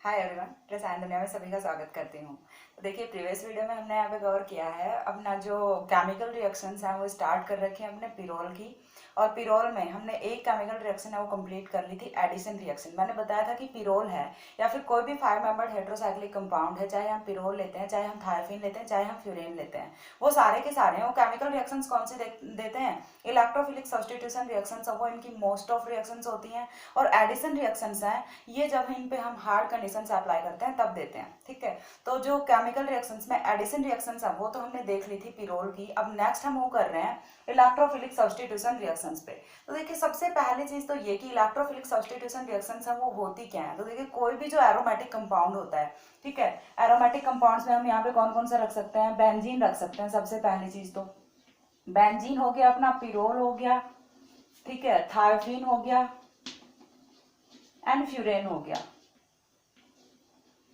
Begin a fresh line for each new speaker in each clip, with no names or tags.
Hi everyone, रसायन दुनिया में सभी का स्वागत करती हूँ। तो देखिए, प्रीवियस वीडियो में हमने यहाँ पे कवर किया है अपना जो केमिकल रिएक्शंस हैं वो स्टार्ट कर रखे हैं अपने पिरोल की। और पिरोल में हमने एक केमिकल रिएक्शन है वो कंप्लीट कर ली थी, एडिशन रिएक्शन। मैंने बताया था कि पिरोल है या फिर कोई भी 5 मेंबर्ड हेट्रोसाइक्लिक कंपाउंड है, चाहे हम पिरोल लेते हैं, चाहे हम थायोफिन लेते हैं, चाहे हम फ्यूरेन लेते हैं, वो सारे के सारे हैं वो केमिकल रिएक्शंस कौन से देते हैं? इलेक्ट्रोफिलिक सब्स्टिट्यूशन रिएक्शंस, वो इनकी मोस्ट ऑफ रिएक्शंस होती हैं। और एडिशन रिएक्शंस हैं ये जब इन पे हम हार्ड कंडीशंस अप्लाई करते हैं तब देते हैं, ठीक है। तो जो केमिकल रिएक्शंस में एडिशन रिएक्शंस है वो तो हमने देख ली थी पिरोल की। अब नेक्स्ट हम वो कर रहे हैं इलेक्ट्रोफिलिक सब्स्टिट्यूशन रिएक्शंस पे। तो देखिए, सबसे पहली चीज तो ये कि इलेक्ट्रोफिलिक सब्स्टिट्यूशन रिएक्शंस है वो होती क्या है। तो देखिए, कोई भी जो एरोमेटिक कंपाउंड होता है, ठीक है, एरोमेटिक कंपाउंड्स में हम यहाँ पे कौन कौन सा रख सकते हैं? बेंजीन रख सकते हैं। सबसे पहली चीज तो बेंजीन हो गया, अपना पिरोल हो गया, ठीक है, थायोफिन हो गया एंड फ्यूरेन हो गया।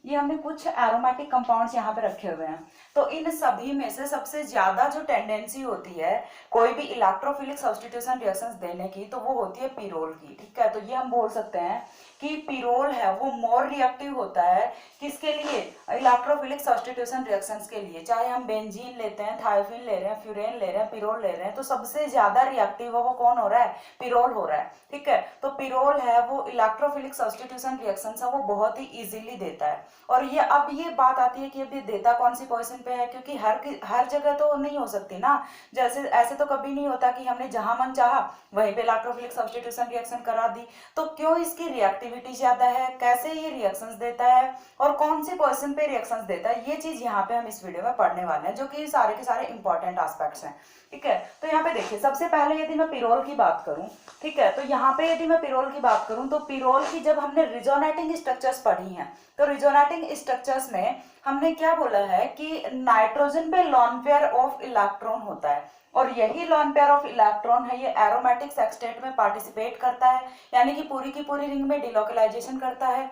ये हमने कुछ एरोमेटिक कंपाउंड्स यहाँ पे रखे हुए हैं। तो इन सभी में से सबसे ज्यादा जो टेंडेंसी होती है कोई भी इलेक्ट्रोफिलिक सब्स्टिट्यूशन रिएक्शंस देने की, तो वो होती है पिरोल की, ठीक है। तो ये हम बोल सकते हैं कि पिरोल है वो मोर रिएक्टिव होता है किसके लिए? इलेक्ट्रोफिलिक सब्स्टिट्यूशन रिएक्शंस के लिए। चाहे हम बेंजीन लेते हैं, थायोफिन ले रहे हैं, फ्यूरेन ले रहे हैं, पिरोल ले रहे हैं, तो सबसे ज्यादा रिएक्टिव है वो कौन हो रहा है? पिरोल हो रहा है, ठीक है। तो पिरोल है वो इलेक्ट्रोफिलिक सब्स्टिट्यूशन रिएक्शंस है वो बहुत ही इजीली देता है। और ये अब ये बात आती है कि अब ये देता कौन सी पोजीशन पे है, क्योंकि हर जगह तो नहीं हो सकती ना। जैसे ऐसे तो कभी नहीं होता कि हमने जहां मन चाहा वहीं पे इलेक्ट्रोफिलिक सब्स्टिट्यूशन रिएक्शन करा दी। तो क्यों इसकी रिएक्टिविटी ज्यादा है, कैसे ये रिएक्शंस देता है और कौन सी पोजीशन पे रिएक्शंस देता है, ये चीज यहाँ पे हम इस वीडियो में पढ़ने वाले हैं, जो कि सारे के सारे इंपॉर्टेंट एस्पेक्ट्स हैं, ठीक है। तो यहाँ पे देखिए, सबसे पहले यदि मैं पिरोल की बात करूं, ठीक है, तो यहाँ पे यदि मैं पिरोल की बात करूं तो पिरोल की जब हमने रिजोनेटिंग स्ट्रक्चर्स पढ़ी हैं, तो रिजोनेटिंग स्ट्रक्चर्स में हमने क्या बोला है कि नाइट्रोजन पे लॉन पेयर ऑफ इलेक्ट्रॉन होता है, और यही लॉन पेयर ऑफ इलेक्ट्रॉन है ये एरोमेटिक सेक्सटेट में पार्टिसिपेट करता है, यानी कि पूरी की पूरी रिंग में डिलोकलाइजेशन करता है।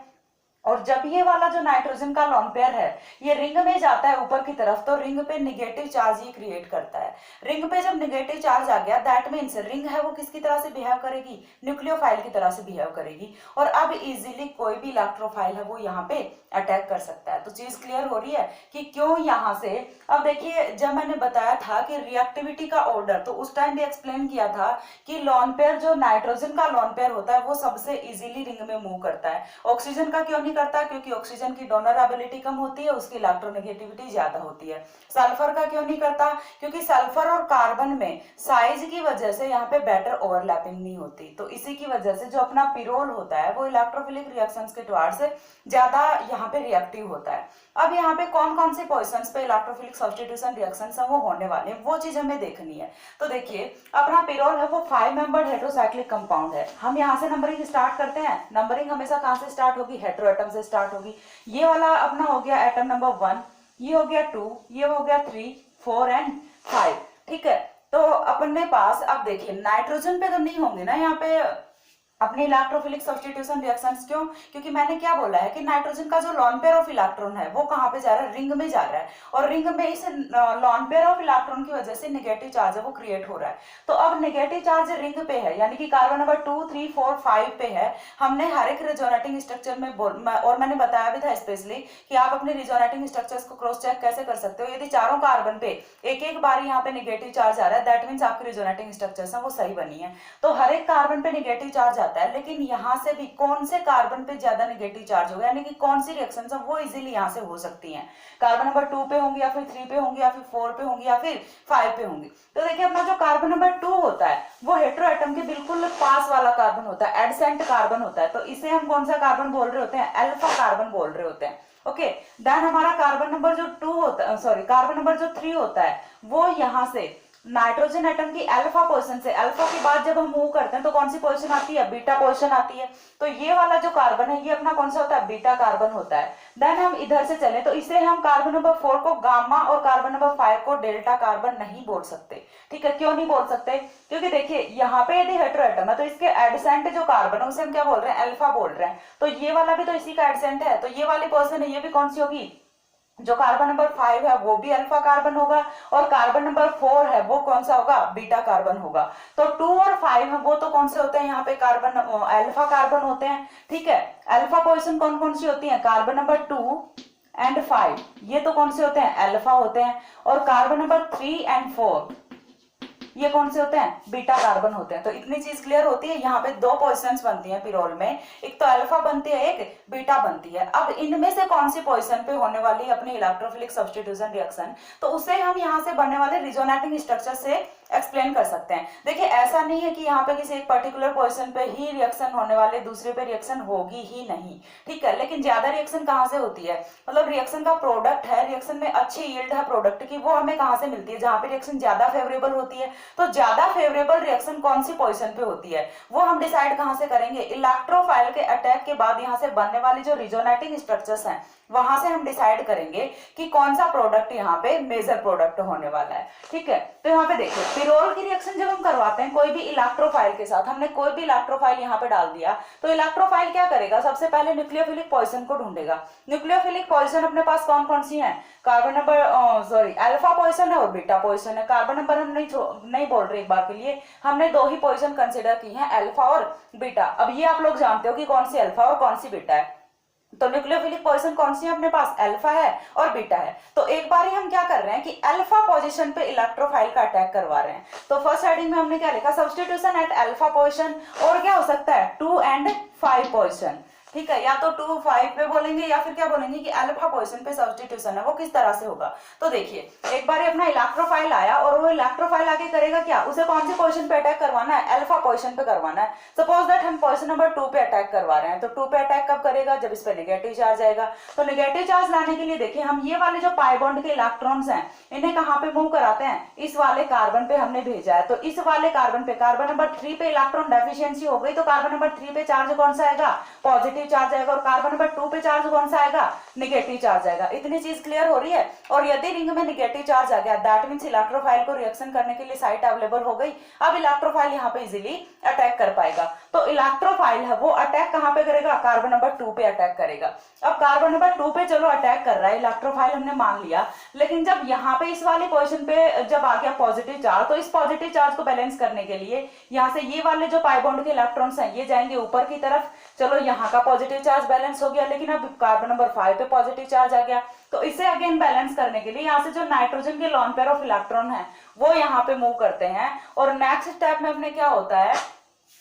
और जब ये वाला जो नाइट्रोजन का लॉन पेयर है ये रिंग में जाता है ऊपर की तरफ, तो रिंग पे निगेटिव चार्ज ये क्रिएट करता है। रिंग पे जब निगेटिव चार्ज आ गया, दैट मीन्स रिंग है वो किसकी तरह से बिहेव करेगी? न्यूक्लियोफाइल की तरह से बिहेव करेगी। और अब इजीली कोई भी इलेक्ट्रोफाइल है वो यहाँ पे अटैक कर सकता है। तो चीज क्लियर हो रही है कि क्यों यहाँ से। अब देखिए, जब मैंने बताया था कि रिएक्टिविटी का ऑर्डर, तो उस टाइम भी एक्सप्लेन किया था कि लॉन पेयर जो नाइट्रोजन का लॉन पेयर होता है वो सबसे इजीली रिंग में मूव करता है। ऑक्सीजन का क्यों नहीं करता? क्योंकि ऑक्सीजन की डोनर एबिलिटी कम होती है, उसकी इलेक्ट्रोनेगेटिविटी ज्यादा होती है। सल्फर का क्यों नहीं करता? क्योंकि सल्फर और कार्बन में साइज की वजह से यहाँ पे बेटर ओवरलैपिंग नहीं होती। तो इसी की वजह से जो अपना पिरोल होता है वो इलेक्ट्रोफिलिक रिएक्शंस के टुवर्ड्स ज्यादा यहाँ पे रिएक्टिव होता है। अब यहाँ पे कौन कौन से पोजीशंस पे इलेक्ट्रोफिलिक सब्स्टिट्यूशन रिएक्शंस है वो होने वाले हैं, वो चीज हमें देखनी है। तो देखिए, अपना पिरोल है वो 5 मेंबर्ड हेट्रोसाइक्लिक कंपाउंड है। हम यहाँ से नंबरिंग स्टार्ट करते हैं। नंबरिंग हमेशा कहाँ से स्टार्ट होगी? हेट्रो एटम से स्टार्ट होगी। ये वाला अपना हो गया एटम नंबर 1, ये हो गया 2, ये हो गया 3, 4 एंड 5, ठीक है। तो अपने पास अब देखिए, नाइट्रोजन पे तो नहीं होंगे ना यहाँ पे अपने इलेक्ट्रोफिलिक सब्स्टिट्यूशन रिएक्शंस। क्यों? क्योंकि मैंने क्या बोला है कि नाइट्रोजन का जो लॉन पेयर ऑफ इलेक्ट्रॉन है वो कहाँ पे जा रहा है? रिंग में जा रहा है। और रिंग में इस लॉन पेयर ऑफ इलेक्ट्रॉन की वजह से नेगेटिव चार्ज है वो क्रिएट हो रहा है। तो अब नेगेटिव चार्ज रिंग पे है, यानी कि कार्बन नंबर 2, 3, 4, 5 पे है। हमने हर एक रिजोनेटिंग स्ट्रक्चर में और मैंने बताया भी था स्पेशली कि आप अपने रिजोनेटिंग स्ट्रक्चर्स को क्रॉस चेक कैसे कर सकते हो। यदि चारों कार्बन पे एक एक बार यहाँ पे नेगेटिव चार्ज आ रहा है, दैट मीन्स आपकी रिजोनेटिंग स्ट्रक्चर्स है वो सही बनी है। तो हर एक कार्बन पे नेगेटिव चार्ज आता है, लेकिन यहाँ से भी कौन से कार्बन पे ज्यादा नेगेटिव चार्ज होगा, यानी कि कौन सी रिएक्शंस है वो इजीली यहाँ से हो सकती हैं? कार्बन नंबर 2 पे होंगी, या फिर 3 पे होंगी, या फिर 4 पे होंगी, या फिर 5 पे होंगी। तो देखिए, अपना जो कार्बन नंबर 2 होता है वो हेट्रो एटम के बिल्कुल पास वाला कार्बन होता है, एडसेंट कार्बन होता है। तो इसे हम कौन सा कार्बन बोल रहे होते हैं? अल्फा कार्बन बोल रहे होते हैं। ओके, देन हमारा कार्बन नंबर जो 2 होता है, सॉरी, कार्बन नंबर जो 3 होता है वो यहाँ से नाइट्रोजन एटम की अल्फा पोजीशन से, अल्फा के बाद जब हम मूव करते हैं तो कौन सी पोजीशन आती है? बीटा पोजीशन आती है। तो ये वाला जो कार्बन है ये अपना कौन सा होता है? बीटा कार्बन होता है। देन हम इधर से चले तो इसे हम कार्बन नंबर 4 को गामा और कार्बन नंबर 5 को डेल्टा कार्बन नहीं बोल सकते, ठीक है। क्यों नहीं बोल सकते? क्योंकि देखिए, यहाँ पे यदि हेट्रो एटम है तो इसके एडसेंट जो कार्बन है उसे हम क्या बोल रहे हैं? अल्फा बोल रहे हैं। तो ये वाला भी तो इसी का एडसेंट है, तो ये वाली पोजीशन है ये भी कौन सी होगी? जो कार्बन नंबर 5 है वो भी अल्फा कार्बन होगा, और कार्बन नंबर 4 है वो कौन सा होगा, बीटा कार्बन होगा। तो 2 और 5 है वो तो कौन से होते हैं, यहाँ पे कार्बन अल्फा कार्बन होते हैं। ठीक है, अल्फा पोजीशन कौन कौन सी होती है, कार्बन नंबर 2 एंड 5, ये तो कौन से होते हैं, अल्फा होते हैं। और कार्बन नंबर 3 एंड 4 ये कौन से होते हैं, बीटा कार्बन होते हैं। तो इतनी चीज क्लियर होती है। यहाँ पे दो पोजीशंस बनती हैं पिरोल में, एक तो अल्फा बनती है, एक बीटा बनती है। अब इनमें से कौन सी पोजीशन पे होने वाली अपनी इलेक्ट्रोफिलिक सब्स्टिट्यूशन रिएक्शन, तो उसे हम यहाँ से बनने वाले रिजोनेटिंग स्ट्रक्चर से एक्सप्लेन कर सकते हैं। देखिए ऐसा नहीं है कि यहाँ पे किसी एक पर्टिकुलर पोजीशन पे ही रिएक्शन होने वाले, दूसरे पे रिएक्शन होगी ही नहीं। ठीक है, लेकिन ज्यादा रिएक्शन कहाँ से होती है, मतलब रिएक्शन का प्रोडक्ट है, रिएक्शन में अच्छी यील्ड है प्रोडक्ट की, वो हमें कहाँ से मिलती है, जहाँ पे रिएक्शन ज्यादा फेवरेबल होती है। तो ज्यादा फेवरेबल रिएक्शन कौन सी पोजीशन पे होती है वो हम डिसाइड कहाँ से करेंगे, इलेक्ट्रोफाइल के अटैक के बाद यहाँ से बनने वाली जो रिजोनेटिंग स्ट्रक्चर्स हैं वहां से हम डिसाइड करेंगे कि कौन सा प्रोडक्ट यहाँ पे मेजर प्रोडक्ट होने वाला है। ठीक है, तो यहाँ पे देखिए पिरोल की रिएक्शन जब हम करवाते हैं कोई भी इलेक्ट्रोफाइल के साथ, हमने कोई भी इलेक्ट्रोफाइल यहाँ पे डाल दिया, तो इलेक्ट्रोफाइल क्या करेगा, सबसे पहले न्यूक्लियोफिलिक पोजीशन को ढूंढेगा। न्यूक्लियोफिलिक पोजीशन अपने पास कौन कौन सी है, carbon number sorry alpha position है और बीटा पोजीशन है। कार्बन नंबर हम नहीं बोल रहे, एक बार के लिए हमने दो ही पोजीशन कंसिडर की है, अल्फा और बीटा। अब ये आप लोग जानते हो कि कौन सी अल्फा और कौन सी बीटा है। तो न्यूक्लियोफिलिक पोजीशन कौन सी है अपने पास, अल्फा है और बीटा है। तो एक बार ही हम क्या कर रहे हैं कि अल्फा पोजीशन पे इलेक्ट्रोफाइल का अटैक करवा रहे हैं। तो फर्स्ट हेडिंग में हमने क्या लिखा, सब्स्टिट्यूशन एट अल्फा पोजीशन, और क्या हो सकता है 2 एंड 5 पोजीशन। ठीक है, या तो 2 5 पे बोलेंगे या फिर क्या बोलेंगे कि अल्फा पोजीशन पे सब्स्टिट्यूशन है वो किस तरह से होगा। तो देखिए एक बार अपना इलेक्ट्रोफाइल आया और वो इलेक्ट्रोफाइल आगे करेगा क्या, उसे कौन सी पोजीशन पे अटैक करवाना है, अल्फा पोजीशन पे करवाना है। सपोज दैट हम पोजीशन नंबर 2 पे अटैक करवा रहे हैं, तो 2 पे अटैक कब करेगा, जब इस पे नेगेटिव चार्ज आएगा। तो नेगेटिव चार्ज लाने के लिए देखिए हम ये वाले जो पाई बॉन्ड के इलेक्ट्रॉन्स हैं इन्हें कहाँ पे मूव कराते हैं, इस वाले कार्बन पे हमने भेजा है। तो इस वाले कार्बन पे, कार्बन नंबर 3 पे इलेक्ट्रॉन डेफिशिएंसी हो गई, तो कार्बन नंबर 3 पे चार्ज कौन सा आएगा, पॉजिटिव चार्ज आएगा, और कार्बन नंबर 2 पे चार्ज कौन सा आएगा, नेगेटिव चार्ज आएगा। इतनी चीज क्लियर हो रही है। और यदि रिंग में नेगेटिव चार्ज आ गया दैट मींस इलेक्ट्रोफाइल को रिएक्शन करने के लिए साइट अवेलेबल हो गई। अब इलेक्ट्रोफाइल यहाँ पे इजीली अटैक कर पाएगा। तो इलेक्ट्रोफाइल है वो अटैक कहाँ पे करेगा, कार्बन नंबर 2 पे अटैक करेगा। अब कार्बन नंबर 2 पे चलो अटैक कर रहा है इलेक्ट्रोफाइल, हमने मान लिया, लेकिन जब यहाँ पे इस वाले पोजीशन पे जब आ गया पॉजिटिव चार्ज, तो इस पॉजिटिव चार्ज को बैलेंस करने के लिए यहाँ से ये वाले जो पाई बॉन्ड के इलेक्ट्रॉन्स हैं ये जाएंगे ऊपर की तरफ। चलो यहाँ का पॉजिटिव चार्ज बैलेंस हो गया, लेकिन अब कार्बन नंबर 5 पे पॉजिटिव चार्ज आ गया। तो इसे अगेन बैलेंस करने के लिए यहाँ से जो नाइट्रोजन के लोन पेयर ऑफ इलेक्ट्रॉन है वो यहाँ पे मूव करते हैं। और नेक्स्ट स्टेप में अपने क्या होता है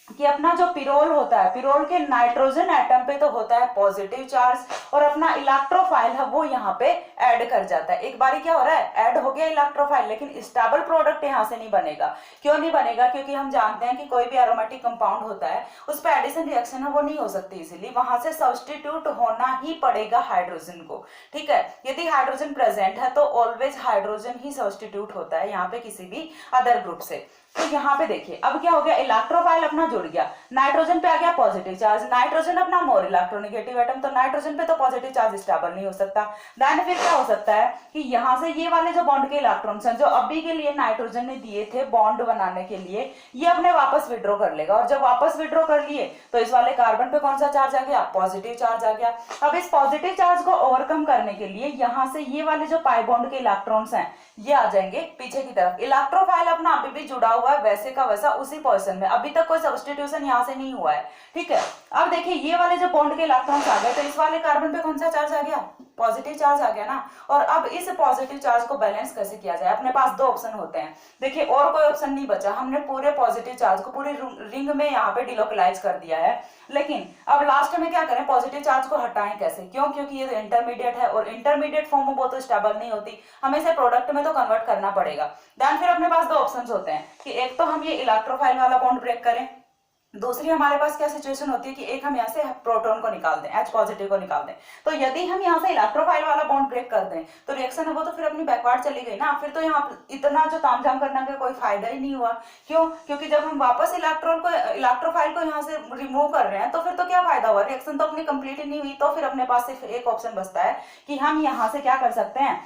कि अपना जो पिरोल होता है, पिरोल के नाइट्रोजन एटम पे तो होता है पॉजिटिव चार्ज, और अपना इलेक्ट्रोफाइल है वो यहाँ पे ऐड कर जाता है। एक बारी क्या हो रहा है, ऐड हो गया इलेक्ट्रोफाइल, लेकिन स्टेबल प्रोडक्ट यहाँ से नहीं बनेगा। क्यों नहीं बनेगा, क्योंकि हम जानते हैं कि कोई भी एरोमेटिक कंपाउंड होता है उस पर एडिशन रिएक्शन है वो नहीं हो सकती इजीली, वहां से सब्स्टिट्यूट होना ही पड़ेगा हाइड्रोजन को। ठीक है, यदि हाइड्रोजन प्रेजेंट है तो ऑलवेज हाइड्रोजन ही सब्स्टिट्यूट होता है यहाँ पे किसी भी अदर ग्रुप से। तो यहाँ पे देखिए अब क्या हो गया, इलेक्ट्रोफाइल अपना जुड़ गया, नाइट्रोजन पे आ गया पॉजिटिव चार्ज, नाइट्रोजन अपना मोर इलेक्ट्रोनेगेटिव एटम, तो नाइट्रोजन पे तो पॉजिटिव चार्ज स्टेबल नहीं हो सकता। देन फिर क्या हो सकता है कि यहाँ से ये वाले जो बॉन्ड के इलेक्ट्रॉन्स हैं जो अभी के लिए नाइट्रोजन ने दिए थे बॉन्ड बनाने के लिए, ये अपने वापस विड्रॉ कर लेगा, और जब वापस विड्रॉ कर लिए तो इस वाले कार्बन पे कौन सा चार्ज आ गया, पॉजिटिव चार्ज आ गया। अब इस पॉजिटिव चार्ज को ओवरकम करने के लिए यहाँ से ये वाले जो पाई बॉन्ड के इलेक्ट्रॉन्स हैं ये आ जाएंगे पीछे की तरफ। इलेक्ट्रोफाइल अपना अभी भी जुड़ा हुआ है वैसे का वैसा उसी पोजीशन में, अभी तक कोई सब्स्टिट्यूशन यहाँ से नहीं हुआ है। ठीक है, अब देखिए ये वाले जो बॉन्ड के इलेक्ट्रॉन्स आ गए, तो इस वाले कार्बन पे कौन सा चार्ज आ गया, पॉजिटिव चार्ज आ गया ना। और अब इस पॉजिटिव चार्ज को बैलेंस कैसे किया जाए, अपने पास दो ऑप्शन होते हैं। देखिए और कोई ऑप्शन नहीं बचा, हमने पूरे पॉजिटिव चार्ज को पूरे रिंग में यहाँ पे डिलोकलाइज कर दिया है, लेकिन अब लास्ट में क्या करें, पॉजिटिव चार्ज को हटाएं कैसे, क्यों, क्योंकि ये तो इंटरमीडिएट है और इंटरमीडिएट फॉर्म में वो तो स्टेबल नहीं होती, हमें इसे प्रोडक्ट में तो कन्वर्ट करना पड़ेगा। देन फिर अपने पास दो ऑप्शंस होते हैं कि एक तो हम ये इलेक्ट्रोफाइल वाला बॉन्ड ब्रेक करें, दूसरी हमारे पास क्या सिचुएशन होती है कि एक हम यहाँ से प्रोटॉन को निकाल दें, H पॉजिटिव को निकाल दें। तो यदि हम यहाँ से इलेक्ट्रोफाइल वाला बॉन्ड ब्रेक कर दें तो रिएक्शन है वो तो फिर अपनी बैकवर्ड चली गई ना, फिर तो यहाँ इतना जो तामझाम करने का कोई फायदा ही नहीं हुआ। क्यों, क्योंकि जब हम वापस इलेक्ट्रोफाइल को यहाँ से रिमूव कर रहे हैं तो फिर तो क्या फायदा हुआ, रिएक्शन तो अपनी कंप्लीट ही नहीं हुई। तो फिर अपने पास सिर्फ एक ऑप्शन बचता है कि हम यहाँ से क्या कर सकते हैं,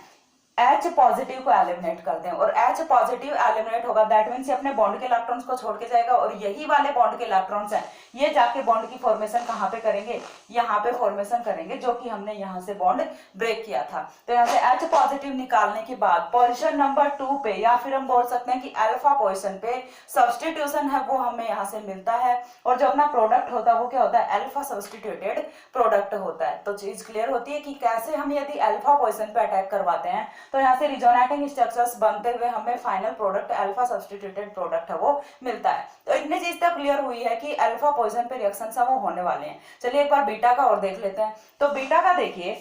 H पॉजिटिव को एलिमिनेट कर दें और H पॉजिटिव एलिमिनेट होगा, दैट मीन्स ये अपने बॉन्ड के इलेक्ट्रॉन्स को छोड़ के जाएगा और यही वाले बॉन्ड के इलेक्ट्रॉन्स हैं ये जाके बॉन्ड की फॉर्मेशन कहाँ पे करेंगे, यहाँ पे फॉर्मेशन करेंगे, जो कि हमने यहाँ से बॉन्ड ब्रेक किया था। तो यहाँ से H पॉजिटिव निकालने के बाद पोजीशन नंबर 2 पे या फिर हम बोल सकते हैं कि अल्फा पोजीशन पे सब्सटीट्यूशन है वो हमें यहाँ से मिलता है और जो अपना प्रोडक्ट होता है वो क्या होता है, अल्फा सब्सटीट्यूटेड प्रोडक्ट होता है। तो चीज क्लियर होती है कि कैसे हम यदि अल्फा पोजीशन पे अटैक करवाते हैं तो यहाँ से रिजोनेटिंग स्ट्रक्चर्स बनते हुए हमें final product alpha substituted product है वो मिलता है। तो इतनी चीज तक क्लियर हुई है कि अल्फा पोजीशन पे रिएक्शंस है वो होने वाले हैं। चलिए एक बार बीटा का और देख लेते हैं। तो बीटा का देखिए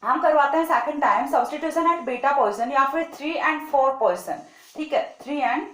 हम करवाते हैं second time substitution at beta position या फिर 3 and 4 पोजीशन, ठीक है, 3 and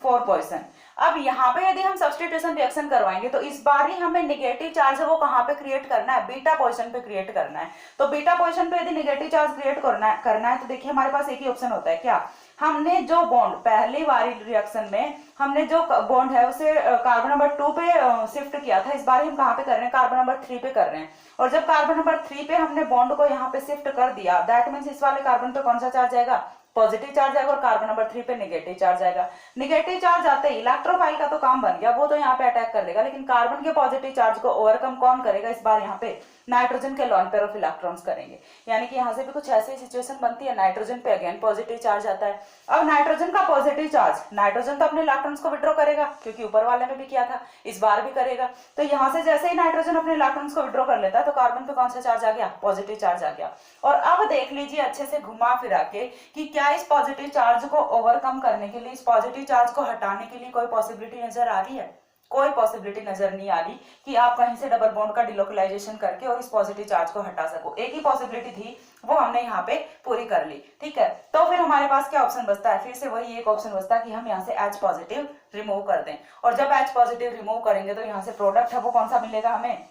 4 पोजीशन। अब यहाँ पे यदि हम सब्सटीट्यूशन रिएक्शन करवाएंगे तो इस बार ही हमें नेगेटिव चार्ज है वो कहाँ पे क्रिएट करना है, बीटा पोजीशन पे क्रिएट करना है। तो बीटा पोजीशन पे यदि नेगेटिव चार्ज क्रिएट करना है तो देखिए हमारे पास एक ही ऑप्शन होता है, क्या, हमने जो बॉन्ड पहली वाली रिएक्शन में हमने जो बॉन्ड है उसे कार्बन नंबर 2 पे शिफ्ट किया था, इस बार हम कहाँ पे कर रहे हैं, कार्बन नंबर 3 पे कर रहे हैं। और जब कार्बन नंबर 3 पे हमने बॉन्ड को यहाँ पे शिफ्ट कर दिया, दैट मीन्स इस वाले कार्बन पे कौन सा चार्ज आएगा, पॉजिटिव चार्ज आएगा और कार्बन नंबर 3 पे नेगेटिव चार्ज आएगा। नेगेटिव चार्ज आते ही इलेक्ट्रोफाइल का तो काम बन गया, वो तो यहाँ पे अटैक कर देगा, लेकिन कार्बन के पॉजिटिव चार्ज को ओवरकम कौन करेगा, इस बार यहाँ पे नाइट्रोजन के लॉन पेयर ऑफ इलेक्ट्रॉन्स करेंगे। यानी कि यहाँ से भी कुछ ऐसी सिचुएशन बनती है, नाइट्रोजन पे अगेन पॉजिटिव चार्ज आता है। अब नाइट्रोजन का पॉजिटिव चार्ज, नाइट्रोजन तो अपने इलेक्ट्रॉन्स को विड्रॉ करेगा क्योंकि ऊपर वाले में भी किया था, इस बार भी करेगा। तो यहाँ से जैसे ही नाइट्रोजन अपने इलेक्ट्रॉन्स को विड्रॉ कर लेता है तो कार्बन पे कौन सा चार्ज आ गया, पॉजिटिव चार्ज आ गया। और अब देख लीजिए अच्छे से घुमा फिरा के कि क्या इस पॉजिटिव चार्ज को ओवरकम करने के लिए, इस पॉजिटिव चार्ज को हटाने के लिए कोई पॉसिबिलिटी नजर आ रही है, कोई पॉसिबिलिटी नजर नहीं आ रही कि आप कहीं से डबल बॉन्ड का डिलोकलाइजेशन करके और इस पॉजिटिव चार्ज को हटा सको। एक ही पॉसिबिलिटी थी वो हमने यहाँ पे पूरी कर ली, ठीक है। तो फिर हमारे पास क्या ऑप्शन बचता है, फिर से वही एक ऑप्शन बचता है कि हम यहाँ से H पॉजिटिव रिमूव कर दें। और जब H पॉजिटिव रिमूव करेंगे तो यहाँ से प्रोडक्ट है वो कौन सा मिलेगा हमें,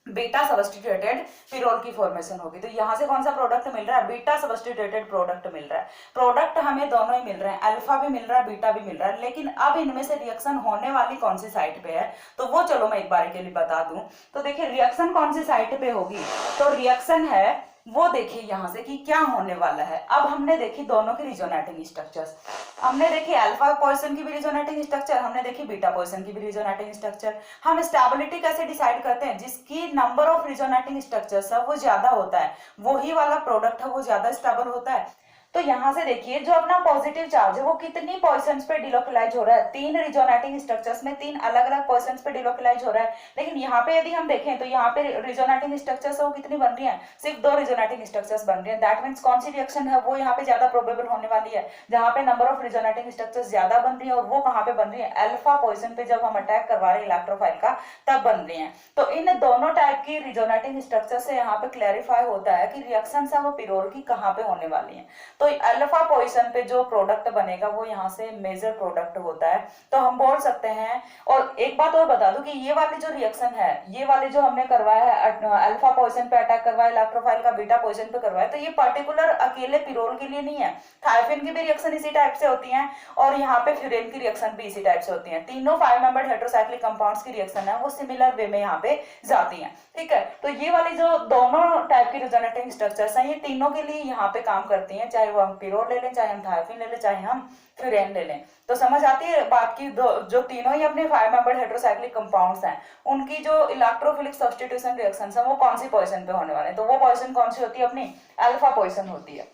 बीटा सब्स्टिट्यूटेड पिरोल की फॉर्मेशन होगी। तो यहाँ से कौन सा प्रोडक्ट मिल रहा है, बीटा सब्स्टिट्यूटेड प्रोडक्ट मिल रहा है। प्रोडक्ट हमें दोनों ही मिल रहे हैं, अल्फा भी मिल रहा है, बीटा भी मिल रहा है, लेकिन अब इनमें से रिएक्शन होने वाली कौन सी साइड पे है तो वो चलो मैं एक बार के लिए बता दूं। तो देखिए रिएक्शन कौन सी साइड पे होगी, तो रिएक्शन है वो देखिए यहाँ से कि क्या होने वाला है। अब हमने देखी दोनों की रिजोनेटिंग स्ट्रक्चर्स, हमने देखी अल्फा पोजीशन की भी रिजोनेटिंग स्ट्रक्चर, हमने देखी बीटा पोजीशन की भी रिजोनेटिंग स्ट्रक्चर। हम स्टेबिलिटी कैसे डिसाइड करते हैं, जिसकी नंबर ऑफ रिजोनेटिंग स्ट्रक्चर्स है वो ज्यादा होता है, वही वाला प्रोडक्ट है वो ज्यादा स्टेबल होता है। तो यहाँ से देखिए जो अपना पॉजिटिव चार्ज है वो कितनी पोजीशंस पे डिलोकलाइज हो रहा है, 3 रिजोनेटिंग स्ट्रक्चर्स में 3 अलग अलग पोजीशंस पे डिलोकलाइज हो रहा है। लेकिन यहाँ पे यदि हम देखें तो यहाँ पे रिजोनेटिंग स्ट्रक्चर्स वो कितनी बन रही है, सिर्फ 2 रिजोनेटिंग स्ट्रक्चर्स बन रही है। दैट मीन्स कौन सी रिएक्शन है वो यहाँ पे ज्यादा प्रोबेबल होने वाली है, जहाँ पे नंबर ऑफ रिजोनेटिंग स्ट्रक्चर्स ज्यादा बन रही है। और वो कहाँ पे बन रही है, अल्फा पोजीशन पे जब हम अटैक करवा रहे हैं इलेक्ट्रोफाइल का तब बन रही है। तो इन दोनों टाइप की रिजोनेटिंग स्ट्रक्चर से यहाँ पे क्लैरिफाई होता है कि रिएक्शन है वो पिरोल की कहाँ पे होने वाली है। तो अल्फा पोजीशन पे जो प्रोडक्ट बनेगा वो यहाँ से मेजर प्रोडक्ट होता है। तो हम बोल सकते हैं, और एक बात और बता दूं कि ये वाली जो रिएक्शन है, ये वाली जो हमने करवाया है अल्फा पोजीशन पे अटैक करवाया इलेक्ट्रोफाइल का, बीटा पोजीशन पे करवाया, तो ये पर्टिकुलर अकेले पिरोल के लिए नहीं है। थायफिन की भी रिएक्शन इसी टाइप से होती है और यहाँ पे फ्यूरेन की रिएक्शन भी इसी टाइप से होती है। तीनों 5 मेंबर्ड हेटेरोसाइक्लिक कंपाउंड्स की रिएक्शन है वो सिमिलर वे में यहाँ पे जाती है, ठीक है। तो ये वाली जो दोनों टाइप की रिजोनेटिंग स्ट्रक्चर्स हैं ये तीनों के लिए यहाँ पे काम करती हैं, चाहे वो हम पिरोल ले लें, चाहे हम थायफिन ले लें, चाहे हम फ्यूरेन ले लें। तो समझ आती है बात की, जो तीनों ही अपने 5 मेंबर्ड हेटेरोसाइक्लिक कंपाउंड्स हैं उनकी जो इलेक्ट्रोफिलिक सब्स्टिट्यूशन रिएक्शंस हैं वो कौन सी पोजीशन पे होने वाले हैं, तो वो पोजीशन कौन सी होती है, अपनी अल्फा पोजीशन होती है।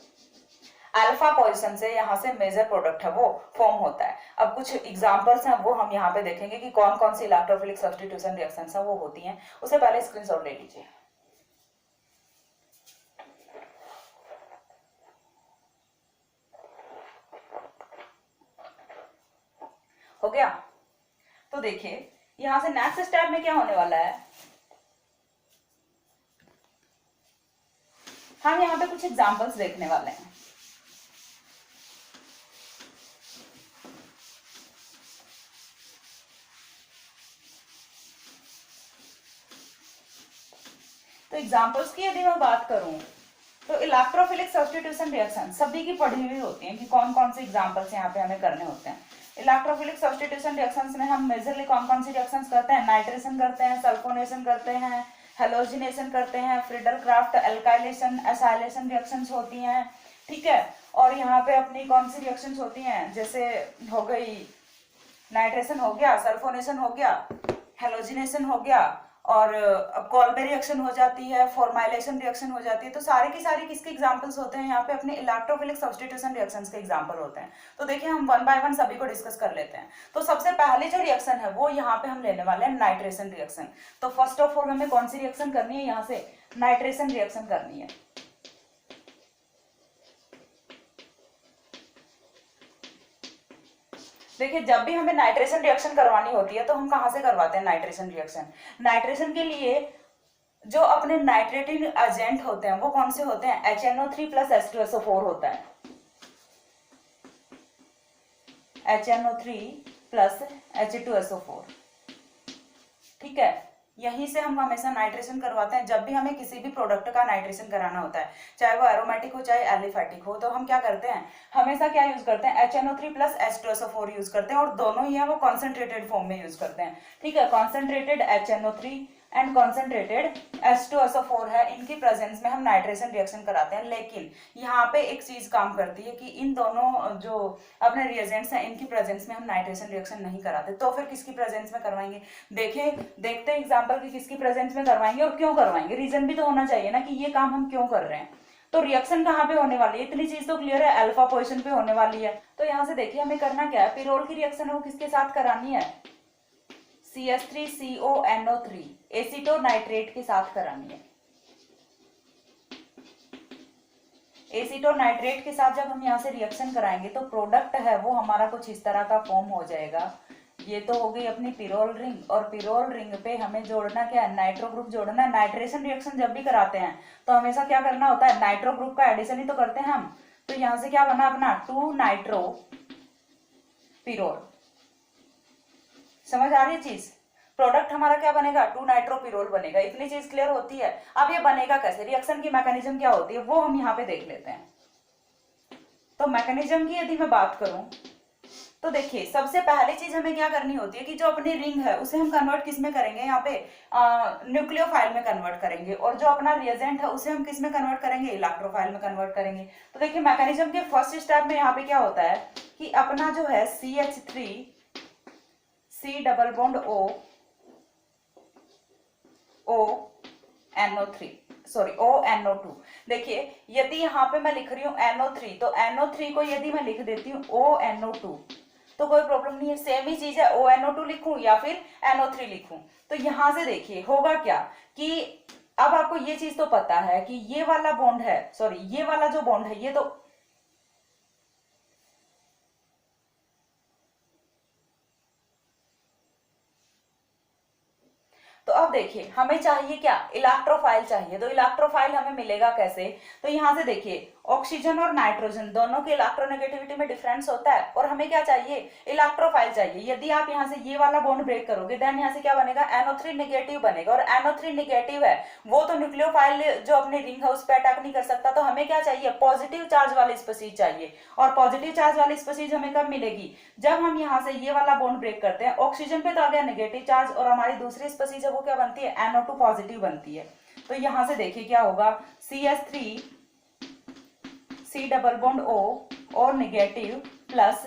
अल्फा पोजीशन से यहाँ से मेजर प्रोडक्ट है वो फॉर्म होता है। अब कुछ एग्जांपल्स हैं वो हम यहाँ पे देखेंगे कि कौन कौन सी इलेक्ट्रोफिलिक सब्स्टिट्यूशन रिएक्शंस हैं वो होती हैं। उससे पहले स्क्रीनशॉट ले लीजिए। हो गया। तो देखिए यहां से नेक्स्ट स्टेप में क्या होने वाला है, हम यहाँ पे कुछ एग्जांपल्स देखने वाले हैं। तो एग्जांपल्स की यदि मैं बात करूं तो इलेक्ट्रोफिलिक सब्स्टिट्यूशन रिएक्शन सभी की पढ़ी हुई होती है कि कौन कौन से एग्जांपल्स यहाँ पे हमें करने होते हैं। इलेक्ट्रोफिलिक सब्स्टिट्यूशन रिएक्शंस में हम मेजरली कौन कौन सी रिएक्शंस करते हैं, नाइट्रेशन करते हैं, सल्फोनेशन करते हैं, हेलोजिनेशन करते हैं, Friedel craft alkylation acylation reactions होती हैं, ठीक है। और यहाँ पे अपनी कौन सी रिएक्शंस होती हैं, जैसे हो गई नाइट्रेशन हो गया, सल्फोनेशन हो गया, हेलोजिनेशन हो गया, और कॉल्बे रिएक्शन हो जाती है, फॉर्माइलेशन रिएक्शन हो जाती है। तो सारे की सारी किसके एग्जांपल्स होते हैं यहाँ पे, अपने इलेक्ट्रोफिलिक सब्स्टिट्यूशन रिएक्शंस के एग्जांपल होते हैं। तो देखिए हम वन बाय वन सभी को डिस्कस कर लेते हैं। तो सबसे पहले जो रिएक्शन है वो यहाँ पे हम लेने वाले हैं नाइट्रेशन रिएक्शन। तो फर्स्ट ऑफ ऑल हमें कौन सी रिएक्शन करनी है, यहाँ से नाइट्रेशन रिएक्शन करनी है। देखिए जब भी हमें नाइट्रेशन रिएक्शन करवानी होती है तो हम कहाँ से करवाते हैं नाइट्रेशन रिएक्शन। नाइट्रेशन के लिए जो अपने नाइट्रेटिंग एजेंट होते हैं वो कौन से होते हैं, HNO3 प्लस H2SO4 होता है, HNO3 प्लस H2SO4। ठीक है, यहीं से हम हमेशा नाइट्रेशन करवाते हैं। जब भी हमें किसी भी प्रोडक्ट का नाइट्रेशन कराना होता है, चाहे वो एरोमेटिक हो चाहे एलिफेटिक हो, तो हम क्या करते हैं, हमेशा क्या यूज करते हैं, HNO3 प्लस H2SO4 यूज करते हैं। और दोनों ही है वो कॉन्सेंट्रेटेड फॉर्म में यूज करते हैं। ठीक है, concentrated HNO3 and concentrated H2SO4 है, इनकी प्रेजेंस में हम नाइट्रेशन रिएक्शन कराते हैं। लेकिन यहाँ पे एक चीज काम करती है कि इन दोनों जो अपने रिएजेंट्स हैं इनकी प्रेजेंस में हम नाइट्रेशन रिएक्शन नहीं कराते। तो फिर किसकी प्रेजेंस में करवाएंगे, देखते हैं एग्जाम्पल की किसकी प्रेजेंस में करवाएंगे और क्यों करवाएंगे। रीजन भी तो होना चाहिए ना कि ये काम हम क्यों कर रहे हैं। तो रिएक्शन कहाँ पे होने वाली है, इतनी चीज तो क्लियर है, अल्फा पोजीशन पे होने वाली है। तो यहाँ से देखिए हमें करना क्या है, पिरोल की रिएक्शन है वो किसके साथ करानी है, CH3CONO3 एसीटोनाइट्रेट के साथ करानी है। एसीटोनाइट्रेट के साथ जब हम यहाँ से रिएक्शन कराएंगे तो प्रोडक्ट है वो हमारा कुछ इस तरह का फॉर्म हो जाएगा। ये तो हो गई अपनी पिरोल रिंग, और पिरोल रिंग पे हमें जोड़ना क्या है, नाइट्रो ग्रुप जोड़ना है। नाइट्रेशन रिएक्शन जब भी कराते हैं तो हमेशा क्या करना होता है, नाइट्रो ग्रुप का एडिशन ही तो करते हैं हम। तो यहाँ से क्या बना अपना 2 नाइट्रो पिरोल। समझ आ रही है चीज, प्रोडक्ट हमारा क्या बनेगा, 2 नाइट्रो पिरोल बनेगा। इतनी चीज क्लियर होती है। अब ये बनेगा कैसे, रिएक्शन की मैकेनिज्म क्या होती है वो हम यहाँ पे देख लेते हैं। तो मैकेनिज्म की यदि मैं बात करूं तो देखिए सबसे पहली चीज हमें क्या करनी होती है कि जो अपनी रिंग है उसे हम कन्वर्ट किस में करेंगे, यहाँ पे न्यूक्लियोफाइल में कन्वर्ट करेंगे। और जो अपना रिएजेंट है उसे हम किस में कन्वर्ट करेंगे, इलेक्ट्रोफाइल में कन्वर्ट करेंगे। तो देखिए मैकेनिज्म के फर्स्ट स्टेप में यहाँ पे क्या होता है कि अपना जो है CH3 C double bond ONO2। देखिए यदि यहाँ पे मैं लिख रही हूँ NO3 तो NO3 को यदि मैं लिख देती हूँ ONO2 तो कोई प्रॉब्लम नहीं है। सेम ही चीज है, ONO2 लिखूं या फिर NO3 लिखूं। तो यहां से देखिए होगा क्या कि अब आपको ये चीज तो पता है कि ये वाला बॉन्ड है, सॉरी ये वाला जो बॉन्ड है ये तो अब देखिए हमें चाहिए क्या, इलेक्ट्रोफाइल चाहिए। तो इलेक्ट्रोफाइल हमें मिलेगा कैसे, तो यहां से देखिए ऑक्सीजन और नाइट्रोजन दोनों के इलेक्ट्रोनेगेटिविटी में डिफरेंस होता है और हमें क्या चाहिए, इलेक्ट्रोफाइल चाहिए। यदि आप यहां से ये वाला बॉन्ड ब्रेक करोगे देन यहां से क्या बनेगा, NO3 नेगेटिव बनेगा। और NO3 नेगेटिव है वो तो न्यूक्लियोफाइल जो अपनी रिंग है उस पर अटैक नहीं कर सकता। तो हमें क्या चाहिए, पॉजिटिव चार्ज वाली स्पीशीज चाहिए। और पॉजिटिव चार्ज वाली स्पीशीज हमें कब मिलेगी, जब हम यहाँ से ये वाला बॉन्ड ब्रेक करते हैं। ऑक्सीजन पे तो आ गया नेगेटिव चार्ज और हमारी दूसरी स्पीशीज है वो क्या बनती है, NO2 पॉजिटिव बनती है। तो यहां से देखिए क्या होगा, CH3 C double bond O और नेगेटिव प्लस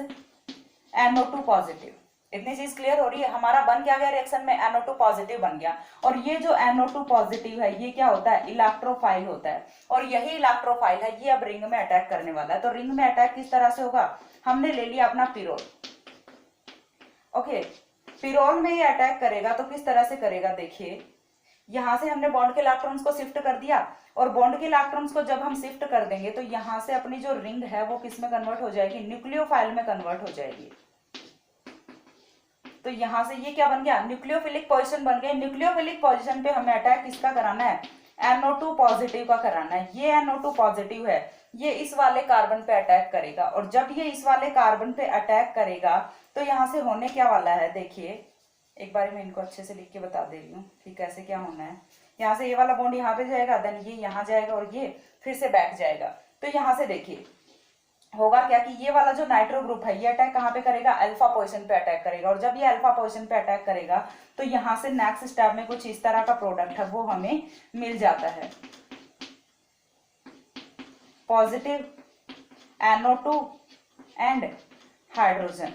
NO2 पॉजिटिव। इतनी चीज क्लियर हो रही है, हमारा बन क्या गया रिएक्शन में, NO2 पॉजिटिव बन गया। और ये जो NO2 पॉजिटिव है ये क्या होता है, इलेक्ट्रोफाइल होता है। और यही इलेक्ट्रोफाइल है ये अब रिंग में अटैक करने वाला है। तो रिंग में अटैक किस तरह से होगा, हमने ले लिया अपना पिरोल। ओके, पिरोल में ये अटैक करेगा तो किस तरह से करेगा, देखिए यहां से हमने बॉन्ड के इलेक्ट्रॉन्स को शिफ्ट कर दिया। और बॉन्ड के इलेक्ट्रॉन्स को जब हम शिफ्ट कर देंगे तो यहां से अपनी जो रिंग है वो किस में कन्वर्ट हो जाएगी, न्यूक्लियोफाइल में कन्वर्ट हो जाएगी। तो यहां से ये क्या बन गया, न्यूक्लियोफिलिक पोजीशन बन गया। न्यूक्लियोफिलिक पोजीशन पे हमें अटैक किसका कराना है, NO2 पॉजिटिव का कराना है। ये NO2 पॉजिटिव है, ये इस वाले कार्बन पे अटैक करेगा। और जब ये इस वाले कार्बन पे अटैक करेगा तो यहाँ से होने क्या वाला है, देखिए एक बार मैं इनको अच्छे से लिख के बता दे रही हूँ कि कैसे क्या होना है। यहाँ से ये वाला बॉन्ड यहाँ पे जाएगा, देन ये यहाँ जाएगा और ये फिर से बैक जाएगा। तो यहाँ से देखिए होगा क्या कि ये वाला जो नाइट्रो ग्रुप है ये अटैक कहाँ पे करेगा, अल्फा पोजीशन पे अटैक करेगा। और जब ये अल्फा पोजीशन पे अटैक करेगा तो यहाँ से नेक्स्ट स्टेप में कुछ इस तरह का प्रोडक्ट है वो हमें मिल जाता है, पॉजिटिव NO2 एंड हाइड्रोजन।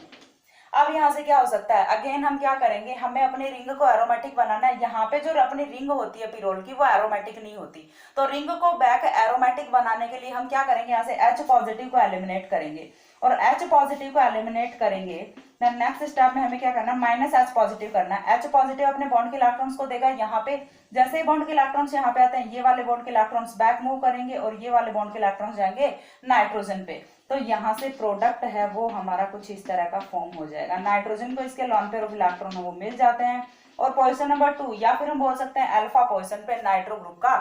अब यहाँ से क्या हो सकता है, अगेन हम क्या करेंगे, हमें अपनी रिंग को एरोमेटिक बनाना है। यहाँ पे जो अपनी रिंग होती है पिरोल की वो एरोमेटिक नहीं होती, तो रिंग को बैक एरोमेटिक बनाने के लिए हम क्या करेंगे, यहाँ से H पॉजिटिव को एलिमिनेट करेंगे, और H पॉजिटिव को एलिमिनेट करेंगे देन नेक्स्ट स्टेप में हमें क्या करना है, माइनस H पॉजिटिव करना है। H पॉजिटिव अपने बॉन्ड के इलेक्ट्रॉन्स को देगा यहाँ पे, जैसे ही बॉन्ड के इलेक्ट्रॉन्स यहाँ पे आते हैं ये वाले बॉन्ड के इलेक्ट्रॉन्स बैक मूव करेंगे और ये वाले बॉन्ड के इलेक्ट्रॉन्स जाएंगे नाइट्रोजन पे। तो यहाँ से प्रोडक्ट है वो हमारा कुछ इस तरह का फॉर्म हो जाएगा। नाइट्रोजन को इसके लॉन पेयर ऑफ इलेक्ट्रॉन है वो मिल जाते हैं, और पोजीशन नंबर 2 या फिर हम बोल सकते हैं अल्फा पोजीशन पे नाइट्रो ग्रुप का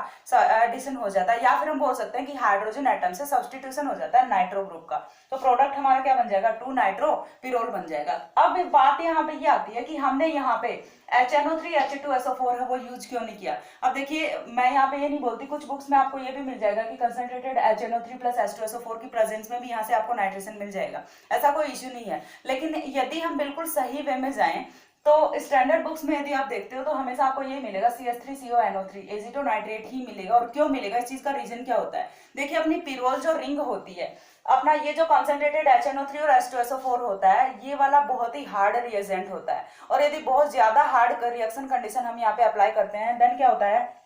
एडिशन हो जाता है, या फिर हम बोल सकते हैं कि हाइड्रोजन एटम से सब्स्टिट्यूशन हो जाता है नाइट्रो ग्रुप का। तो प्रोडक्ट हमारा क्या बन जाएगा, 2 नाइट्रो पिरोल बन जाएगा। अब बात यहाँ पे ये आती है कि हमने यहाँ पे HNO3 H2SO4 है वो यूज क्यों नहीं किया। अब देखिए मैं यहाँ पे ये नहीं बोलती, कुछ बुक्स में आपको ये भी मिल जाएगा कि कंसंट्रेटेड HNO3 प्लस H2SO4 की प्रेजेंस में भी यहाँ से आपको नाइट्रेशन मिल जाएगा, ऐसा कोई इश्यू नहीं है। लेकिन यदि हम बिल्कुल सही वे में जाएं तो स्टैंडर्ड बुक्स में यदि आप देखते हो तो हमेशा आपको ये मिलेगा CH3CONO3 एजिटोनाइट्रेट ही मिलेगा। और क्यों मिलेगा, इस चीज का रीजन क्या होता है, देखिए अपनी पिरोल जो रिंग होती है, अपना ये जो कंसंट्रेटेड HNO3 और H2SO4 होता है ये वाला बहुत ही हार्ड रिएजेंट होता है, और यदि बहुत ज्यादा हार्ड रिएक्शन कंडीशन हम यहाँ पे अप्लाई करते हैं देन क्या होता है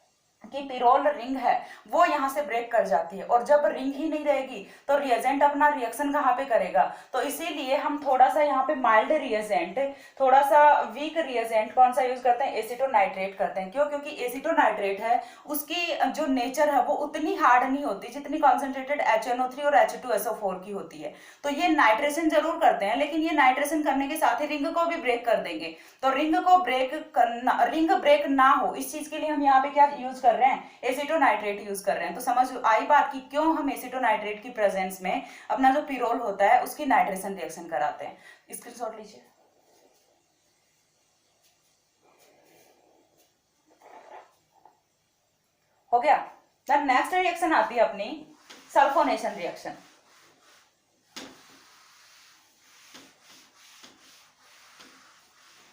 कि पिरोल रिंग है वो यहाँ से ब्रेक कर जाती है, और जब रिंग ही नहीं रहेगी तो रिएजेंट अपना रिएक्शन कहाँ पे करेगा। तो इसीलिए हम थोड़ा सा यहाँ पे माइल्ड रिएजेंट, थोड़ा सा वीक रिएजेंट कौन सा यूज करते हैं, एसिटोनाइट्रेट करते हैं। क्यों, क्योंकि एसिटोनाइट्रेट है उसकी जो नेचर है वो उतनी हार्ड नहीं होती जितनी कॉन्सेंट्रेटेड HNO3 और H2SO4 की होती है। तो ये नाइट्रेशन जरूर करते हैं, लेकिन ये नाइट्रेशन करने के साथ ही रिंग को भी ब्रेक कर देंगे। तो रिंग को ब्रेक करना, रिंग ब्रेक ना हो इस चीज के लिए हम यहाँ पे क्या यूज कर रहे हैं, एसिटोनाइट्रेट यूज कर रहे हैं। तो समझ आई बात कि क्यों हम एसिटोनाइट्रेट की प्रेजेंस में अपना जो पिरोल होता है उसकी नाइट्रेशन रिएक्शन कराते हैं। स्क्रीनशॉट लीजिए। हो गया। देन नेक्स्ट रिएक्शन आती है अपनी सल्फोनेशन रिएक्शन।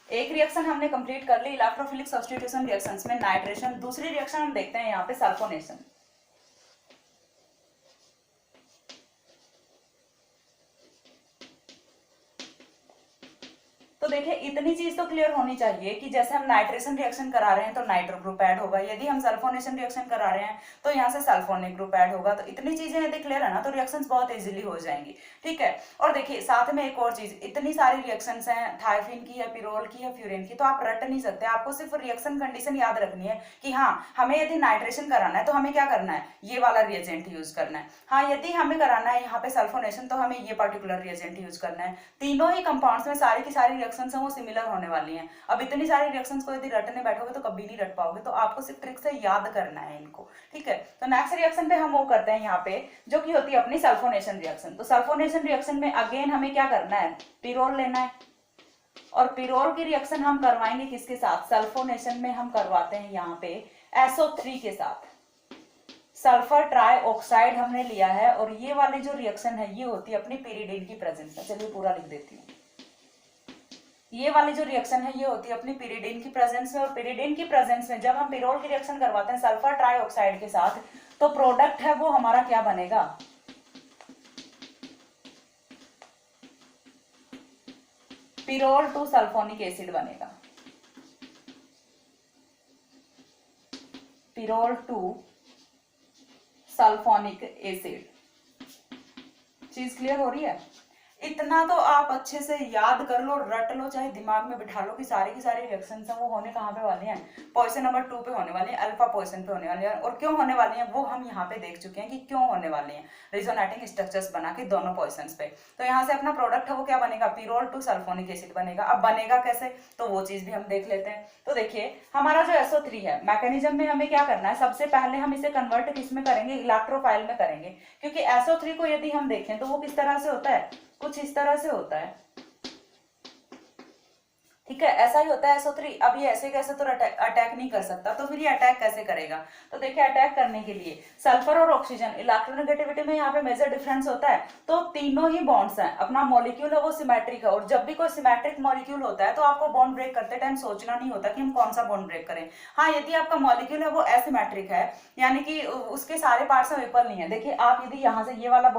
एक रिएक्शन हमने कंप्लीट कर ली इलेक्ट्रोफिलिक सब्स्टिट्यूशन रिएक्शंस में नाइट्रेशन, दूसरी रिएक्शन हम देखते हैं यहाँ पे सल्फोनेशन। तो देखिए इतनी चीज तो क्लियर होनी चाहिए कि जैसे हम नाइट्रेशन रिएक्शन करा रहे हैं तो नाइट्रो ग्रुप ऐड होगा, यदि हम सल्फोनेशन रिएक्शन करा रहे हैं तो यहाँ से सल्फोनिक ग्रुप ऐड होगा। तो इतनी चीजें यदि क्लियर है ना तो रिएक्शंस बहुत इजीली हो जाएंगी, ठीक है। और देखिए साथ में एक और चीज, इतनी सारी रिएक्शंस हैं, थायफिन की है, पिरोल की है, फ्यूरिन की, तो आप रट नहीं सकते, आपको सिर्फ रिएक्शन कंडीशन याद रखनी है कि हाँ हमें यदि नाइट्रेशन कराना है तो हमें क्या करना है, ये वाला रिएजेंट यूज करना है। हाँ यदि हमें कराना है यहाँ पे सल्फोनेशन तो हमें ये पर्टिकुलर रिएजेंट यूज करना है। तीनों ही कंपाउंड्स में सारी की सारी रिएक्शंस हैं वो सिमिलर होने वाली हैं। अब इतनी सारी रिएक्शंस को यदि रटने बैठोगे तो कभी नहीं रट पाओगे, तो आपको सिर्फ ट्रिक से याद करना है इनको, ठीक है। तो नेक्स्ट रिएक्शन पे हम वो करते हैं यहाँ पे जो कि होती है अपनी सल्फोनेशन रिएक्शन। तो सल्फोनेशन रिएक्शन में अगेन हमें क्या करना है, पिरोल लेना है, और पिरोल की रिएक्शन हम करवाएंगे किसके साथ, सल्फोनेशन में हम करवाते हैं यहाँ पे SO3 के साथ। सल्फर ट्राई ऑक्साइड हमने लिया है, और ये वाली जो रिएक्शन है ये होती है अपनी पिरिडीन की प्रेजेंस में। चलिए पूरा लिख देती हूँ। ये वाली जो रिएक्शन है ये होती है अपनी पिरिडीन की प्रेजेंस में, और पिरिडीन की प्रेजेंस में जब हम पिरोल की रिएक्शन करवाते हैं सल्फर ट्राइऑक्साइड के साथ तो प्रोडक्ट है वो हमारा क्या बनेगा, पिरोल टू सल्फोनिक एसिड बनेगा, पिरोल टू सल्फोनिक एसिड। चीज क्लियर हो रही है। इतना तो आप अच्छे से याद कर लो, रट लो, चाहे दिमाग में बिठा लो कि सारी की सारी रिएक्शंस हैं वो होने कहाँ पे वाली हैं, पोजीशन नंबर 2 पे होने वाली है, अल्फा पोजीशन पे होने वाली है। और क्यों होने वाली है वो हम यहाँ पे देख चुके हैं कि क्यों होने वाली है, रिजोनेटिंग स्ट्रक्चर्स बना के दोनों पोजीशंस पे। तो यहाँ से अपना प्रोडक्ट है वो क्या बनेगा, पिरोल टू सल्फोनिक एसिड बनेगा। अब बनेगा कैसे तो वो चीज भी हम देख लेते हैं। तो देखिए हमारा जो SO3 है मैकेनिज्म में हमें क्या करना है, सबसे पहले हम इसे कन्वर्ट किस में करेंगे, इलेक्ट्रोफाइल में करेंगे। क्योंकि SO3 को यदि हम देखें तो वो किस तरह से होता है, कुछ इस तरह से होता है, ठीक है, ऐसा ही होता है SO3। अब ये ऐसे कैसे तो अटैक नहीं कर सकता, तो फिर ये अटैक कैसे करेगा? तो देखिए अटैक करने के लिए सल्फर और ऑक्सीजन इलेक्ट्रोनेगेटिविटी में यहाँ पे मेजर डिफरेंस होता है। तो तीनों ही बॉन्ड्स हैं, अपना मॉलिक्यूल है वो सिमेट्रिक है, और जब भी कोई सिमेट्रिक मॉलिक्यूल होता है तो आपको बॉन्ड ब्रेक करते टाइम सोचना नहीं होता कि हम कौन सा बॉन्ड ब्रेक करें। हाँ, यदि आपका मॉलिक्यूल है वो एसिमेट्रिक है, यानी कि उसके सारे पार्ट्स में इक्वल नहीं है। देखिए आप यदि यहाँ से ये वाला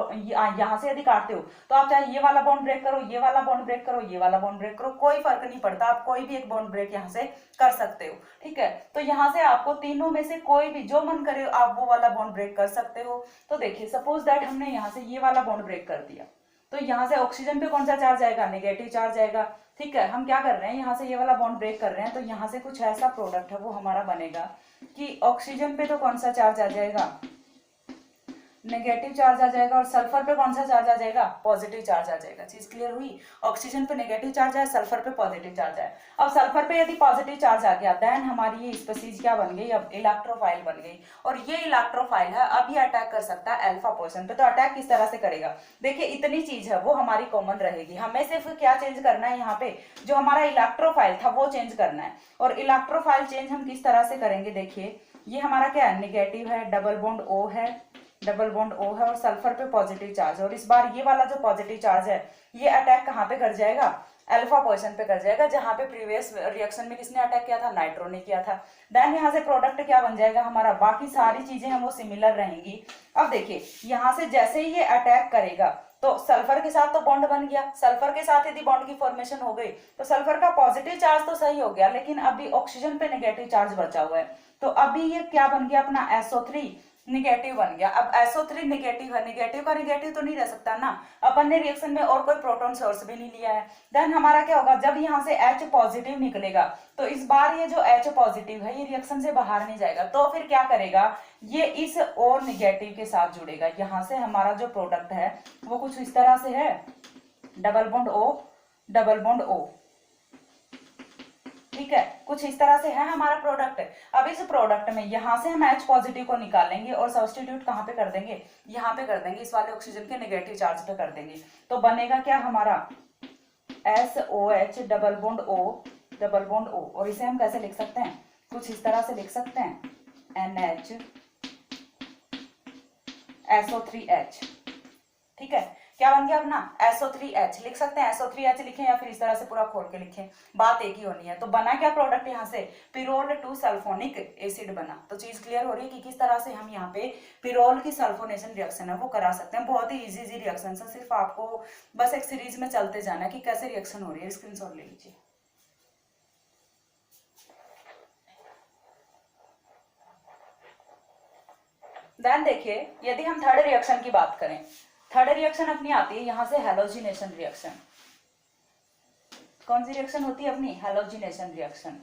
यहाँ से यदि काटते हो तो आप चाहे ये वाला बॉन्ड ब्रेक करो, ये वाला बॉन्ड ब्रेक करो, ये वाला बॉन्ड ब्रेक करो, कोई फर्क नहीं पड़ता, आप कोई भी एक बॉन्ड ब्रेक यहाँ से कर सकते हो। ठीक है, तो यहाँ से आपको तीनों में से कोई भी जो मन करे आप वो वाला बॉन्ड ब्रेक कर सकते हो। तो देखिए सपोज दैट हमने यहाँ से ये वाला बॉन्ड ब्रेक कर दिया, तो यहाँ से ऑक्सीजन पे कौन सा चार्ज आएगा? नेगेटिव चार्ज आएगा। ठीक है, हम क्या कर रहे हैं, यहाँ से ये वाला बॉन्ड ब्रेक कर रहे हैं, तो यहाँ से कुछ ऐसा प्रोडक्ट है वो हमारा बनेगा कि ऑक्सीजन पे तो कौन सा चार्ज आ जाएगा? नेगेटिव चार्ज आ जाएगा, और सल्फर पे कौन सा चार्ज आ जाएगा? पॉजिटिव चार्ज आ जाएगा। चीज क्लियर हुई? ऑक्सीजन पे नेगेटिव चार्ज है, सल्फर पे पॉजिटिव चार्ज है। अब सल्फर पे यदि पॉजिटिव चार्ज आ गया देन हमारी ये स्पीसीज क्या बन गई? अब इलेक्ट्रोफाइल बन गई, और ये इलेक्ट्रोफाइल है, अब ये अटैक कर सकता है अल्फा पोजीशन पे। तो अटैक किस तरह से करेगा? देखिए इतनी चीज है वो हमारी कॉमन रहेगी, हमें सिर्फ क्या चेंज करना है, यहाँ पे जो हमारा इलेक्ट्रोफाइल था वो चेंज करना है। और इलेक्ट्रोफाइल चेंज हम किस तरह से करेंगे? देखिए ये हमारा क्या है? नेगेटिव है, डबल बॉन्ड O है, डबल बॉन्ड O है, और सल्फर पे पॉजिटिव चार्ज। और इस बार ये वाला जो पॉजिटिव चार्ज है ये अटैक कहाँ पे कर जाएगा? अल्फा पोजीशन पे कर जाएगा, जहां पे प्रीवियस रिएक्शन में किसने अटैक किया था? नाइट्रो ने किया था। देन यहाँ से प्रोडक्ट क्या बन जाएगा हमारा? बाकी सारी चीजें हैं वो सिमिलर रहेंगी। अब देखिए यहाँ से जैसे ही ये अटैक करेगा तो सल्फर के साथ तो बॉन्ड बन गया, सल्फर के साथ यदि बॉन्ड की फॉर्मेशन हो गई तो सल्फर का पॉजिटिव चार्ज तो सही हो गया, लेकिन अभी ऑक्सीजन पे नेगेटिव चार्ज बचा हुआ है। तो अभी ये क्या बन गया अपना? SO3 निगेटिव बन गया। अब SO3 निगेटिव है, निगेटिव का निगेटिव तो नहीं रह सकता ना, अपन ने रिएक्शन में और कोई प्रोटॉन सोर्स भी नहीं लिया है। देन हमारा क्या होगा? जब यहाँ से H पॉजिटिव निकलेगा तो इस बार ये जो H पॉजिटिव है ये रिएक्शन से बाहर नहीं जाएगा, तो फिर क्या करेगा? ये इस और निगेटिव के साथ जुड़ेगा। यहाँ से हमारा जो प्रोडक्ट है वो कुछ इस तरह से है, double bond O, double bond O। ठीक है, कुछ इस तरह से है हमारा प्रोडक्ट। अब इस प्रोडक्ट में यहाँ से हम H पॉजिटिव को निकालेंगे और सब्स्टिट्यूट कहाँ पे कर देंगे? यहाँ पे कर देंगे, इस वाले ऑक्सीजन के नेगेटिव चार्ज पे कर देंगे। तो बनेगा क्या हमारा? SOH double bond O, double bond O। और इसे हम कैसे लिख सकते हैं? कुछ इस तरह से लिख सकते हैं, NH SO3H। ठीक है, क्या बन गया अपना? SO3H लिख सकते हैं, SO3H लिखें या फिर इस तरह से पूरा खोल के लिखें, बात एक ही होनी है। तो बना क्या प्रोडक्ट यहाँ से? पिरोल 2 सल्फोनिक एसिड बना। तो चीज क्लियर हो रही है कि किस तरह से हम यहाँ पे पिरोल की सल्फोनेशन रिएक्शन है वो करा सकते हैं। बहुत ही इजी रिएक्शन है, सिर्फ आपको बस एक सीरीज में चलते जाना है कि कैसे रिएक्शन हो रही है। स्क्रीनशॉट ले लीजिए। देन देखिए यदि हम थर्ड रिएक्शन की बात करें, थर्ड रिएक्शन अपनी आती है यहाँ से हैलोजिनेशन रिएक्शन। कौन सी रिएक्शन होती है अपनी? Halogenation reaction.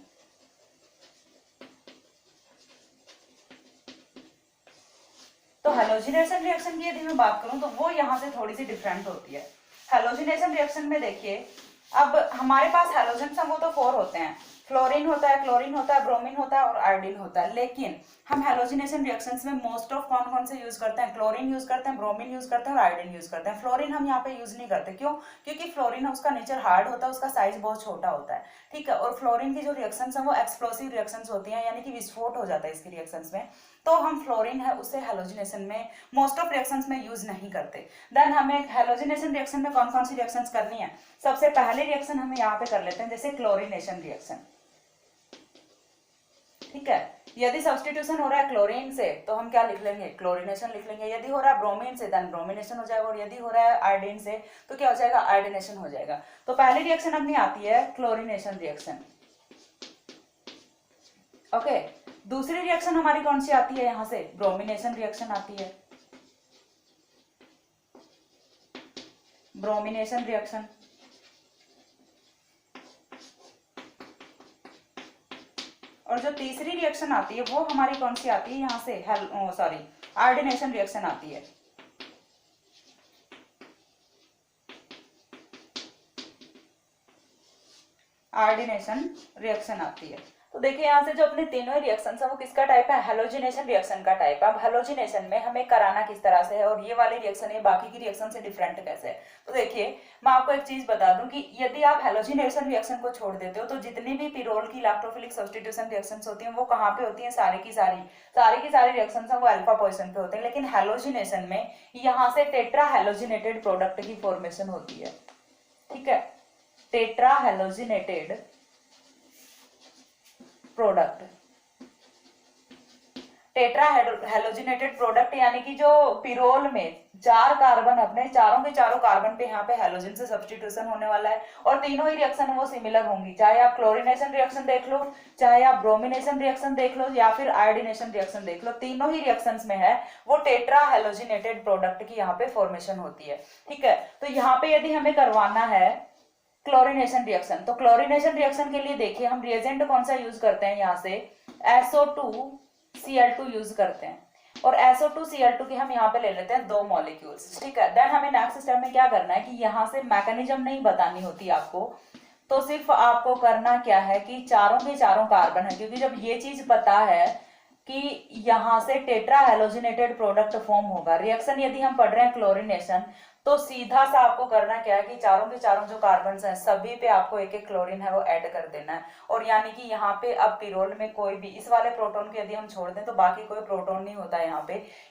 तो हैलोजिनेशन रिएक्शन की यदि मैं बात करूं तो वो यहाँ से थोड़ी सी डिफरेंट होती है। हैलोजिनेशन रिएक्शन में देखिए अब हमारे पास हैलोजन्स हैं वो तो 4 होते हैं, फ्लोरीन होता है, क्लोरीन होता है, ब्रोमीन होता है और आयोडीन होता है। लेकिन हम हैलोजिनेशन रिएक्शंस में मोस्ट ऑफ कौन कौन से यूज करते हैं? क्लोरीन यूज करते हैं, ब्रोमीन यूज करते हैं और आयोडीन यूज करते हैं। फ्लोरीन हम यहाँ पे यूज नहीं करते, क्यों? क्योंकि फ्लोरीन उसका नेचर हार्ड होता है, उसका साइज बहुत छोटा होता है। ठीक है, और फ्लोरीन की जो रिएक्शंस हैं वो एक्सप्लोसिव रिएक्शंस होती हैं, यानी कि विस्फोट हो जाता है इसकी रिएक्शंस में। तो हम फ्लोरीन है उसे हैलोजिनेशन में मोस्ट ऑफ रिएक्शंस में यूज नहीं करते। देन हमें हैलोजिनेशन रिएक्शन में कौन कौन सी रिएक्शंस करनी है? सबसे पहले रिएक्शन हमें यहाँ पे कर लेते हैं, जैसे क्लोरीनेशन रिएक्शन। ठीक है, यदि सब्स्टिट्यूशन हो रहा है क्लोरीन से तो हम क्या लिख लेंगे? क्लोरीनेशन लिख लेंगे। यदि हो रहा है ब्रोमीन से देन ब्रोमिनेशन हो जाएगा, और यदि हो रहा है आयोडीन से तो क्या हो जाएगा? आयोडीनेशन हो जाएगा। तो पहली रिएक्शन अपनी आती है क्लोरीनेशन रिएक्शन। ओके, दूसरी रिएक्शन हमारी कौन सी आती है? यहाँ से ब्रोमिनेशन रिएक्शन आती है, ब्रोमिनेशन रिएक्शन। और जो तीसरी रिएक्शन आती है वो हमारी कौन सी आती है? यहाँ से आयोडीनेशन रिएक्शन आती है। आयोडीनेशन रिएक्शन आती है। तो देखिए यहाँ से जो अपने तीनों रिएक्शन है वो किसका टाइप है, हेलोजिनेशन रिएक्शन का टाइप है। अब हेलोजिनेशन में हमें कराना किस तरह से है और ये वाली रिएक्शन है बाकी की रिएक्शन से डिफरेंट कैसे है। तो देखिए मैं आपको एक चीज बता दूं कि यदि आप हेलोजिनेशन रिएक्शन को छोड़ देते हो तो जितनी भी पिरोल की इलेक्ट्रोफिलिक सब्स्टिट्यूशन रिएक्शंस होती हैं वो कहाँ पे होती हैं, सारी की सारी रिएक्शंस हैं वो अल्फा पोजीशन पे होते हैं। लेकिन हेलोजिनेशन में यहाँ से टेट्रा हेलोजिनेटेड प्रोडक्ट की फॉर्मेशन होती है। ठीक है, tetra halogenated product, tetra halogenated product यानी कि जो पिरोल में चार कार्बन अपने चारों के चारों कार्बन पे यहाँ पे हेलोजन से सब्स्टिट्यूशन होने वाला है और तीनों ही रिएक्शन वो सिमिलर होंगी, चाहे आप क्लोरीनेशन रिएक्शन देख लो, चाहे आप ब्रोमिनेशन रिएक्शन देख लो या फिर आयोडीनेशन रिएक्शन देख लो, तीनों ही रिएक्शंस में है वो टेट्रा हेलोजिनेटेड प्रोडक्ट की यहाँ पे फॉर्मेशन होती है। ठीक है, तो यहाँ पे यदि हमें करवाना है क्लोरीनेशन रिएक्शन, तो क्लोरीनेशन रिएक्शन के लिए देखिए हम रिएजेंट कौन सा यूज करते हैं, यहाँ से SO2Cl2 यूज करते हैं और SO2Cl2 के हम यहाँ पे ले लेते हैं 2 मॉलिक्यूल्स। ठीक है, देन हमें नेक्स्ट स्टेप में क्या करना है कि यहाँ से मैकेनिज्म नहीं बतानी होती आपको, तो सिर्फ आपको करना क्या है कि चारों के चारों कार्बन है, क्योंकि जब ये चीज पता है कि यहाँ से टेट्रा हेलोजिनेटेड प्रोडक्ट फॉर्म होगा, रिएक्शन यदि हम पढ़ रहे हैं क्लोरीनेशन, तो सीधा सा आपको करना क्या है कि चारों के चारों जो कार्बन हैं सभी पे आपको एक एक क्लोरीन है वो ऐड कर देना है। और यानी कि यहाँ पे अब पिरोल में कोई भी इस वाले प्रोटॉन को यदि हम छोड़ दें तो बाकी कोई प्रोटॉन नहीं होता है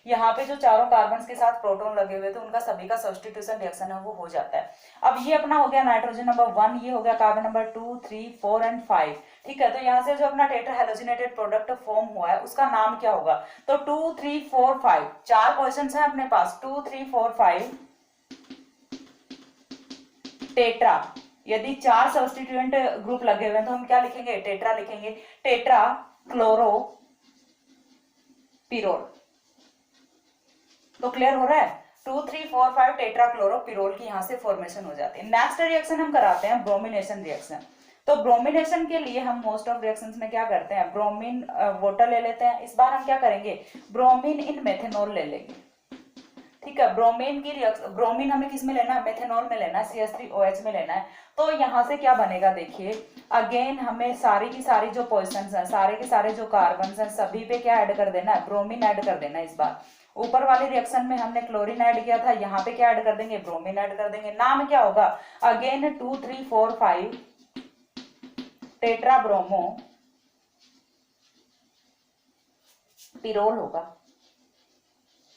यहाँ पे जो चारों कार्बन के साथ प्रोटॉन लगे हुए थे उनका सभी का सब्स्टिट्यूशन रिएक्शन है वो हो जाता है। अब ये अपना हो गया नाइट्रोजन नंबर 1, ये हो गया कार्बन नंबर 2, 3, 4 एंड 5। ठीक है, तो यहाँ से जो अपना टेट्रा हेलोजिनेटेड प्रोडक्ट फॉर्म हुआ है उसका नाम क्या होगा, तो 2, 3, 4, 5 चार क्वेश्चन है अपने पास, 2, 3, 4, 5 टेट्रा। यदि चार सब्स्टिट्यूएंट ग्रुप लगे हुए हैं तो हम क्या लिखेंगे, टेट्रा लिखेंगे, टेट्रा क्लोरो पिरोल। तो क्लियर हो रहा है, 2, 3, 4, 5 टेट्रा क्लोरो पिरोल की यहां से फॉर्मेशन हो जाती है। नेक्स्ट रिएक्शन हम कराते हैं ब्रोमिनेशन रिएक्शन। तो ब्रोमिनेशन के लिए हम मोस्ट ऑफ रिएक्शंस में क्या करते हैं, ब्रोमीन वाटर ले लेते हैं। इस बार हम क्या करेंगे, ब्रोमीन इन मेथेनॉल ले लेंगे। ठीक है, ब्रोमीन की रिएक्शन, ब्रोमीन हमें किस में लेना है, मेथेनॉल में लेना है, CH3OH में लेना है। तो यहाँ से क्या बनेगा, देखिए अगेन हमें सारी की सारी जो पोजीशंस हैं, सारे के सारे जो कार्बन हैं सभी पे क्या ऐड कर देना है, ब्रोमीन ऐड कर देना है। इस बार ऊपर वाले रिएक्शन में हमने क्लोरीन ऐड किया था, यहाँ पे क्या ऐड कर देंगे, ब्रोमीन ऐड कर देंगे। नाम क्या होगा, अगेन 2, 3, 4, 5 टेट्रा ब्रोमो पिरोल होगा।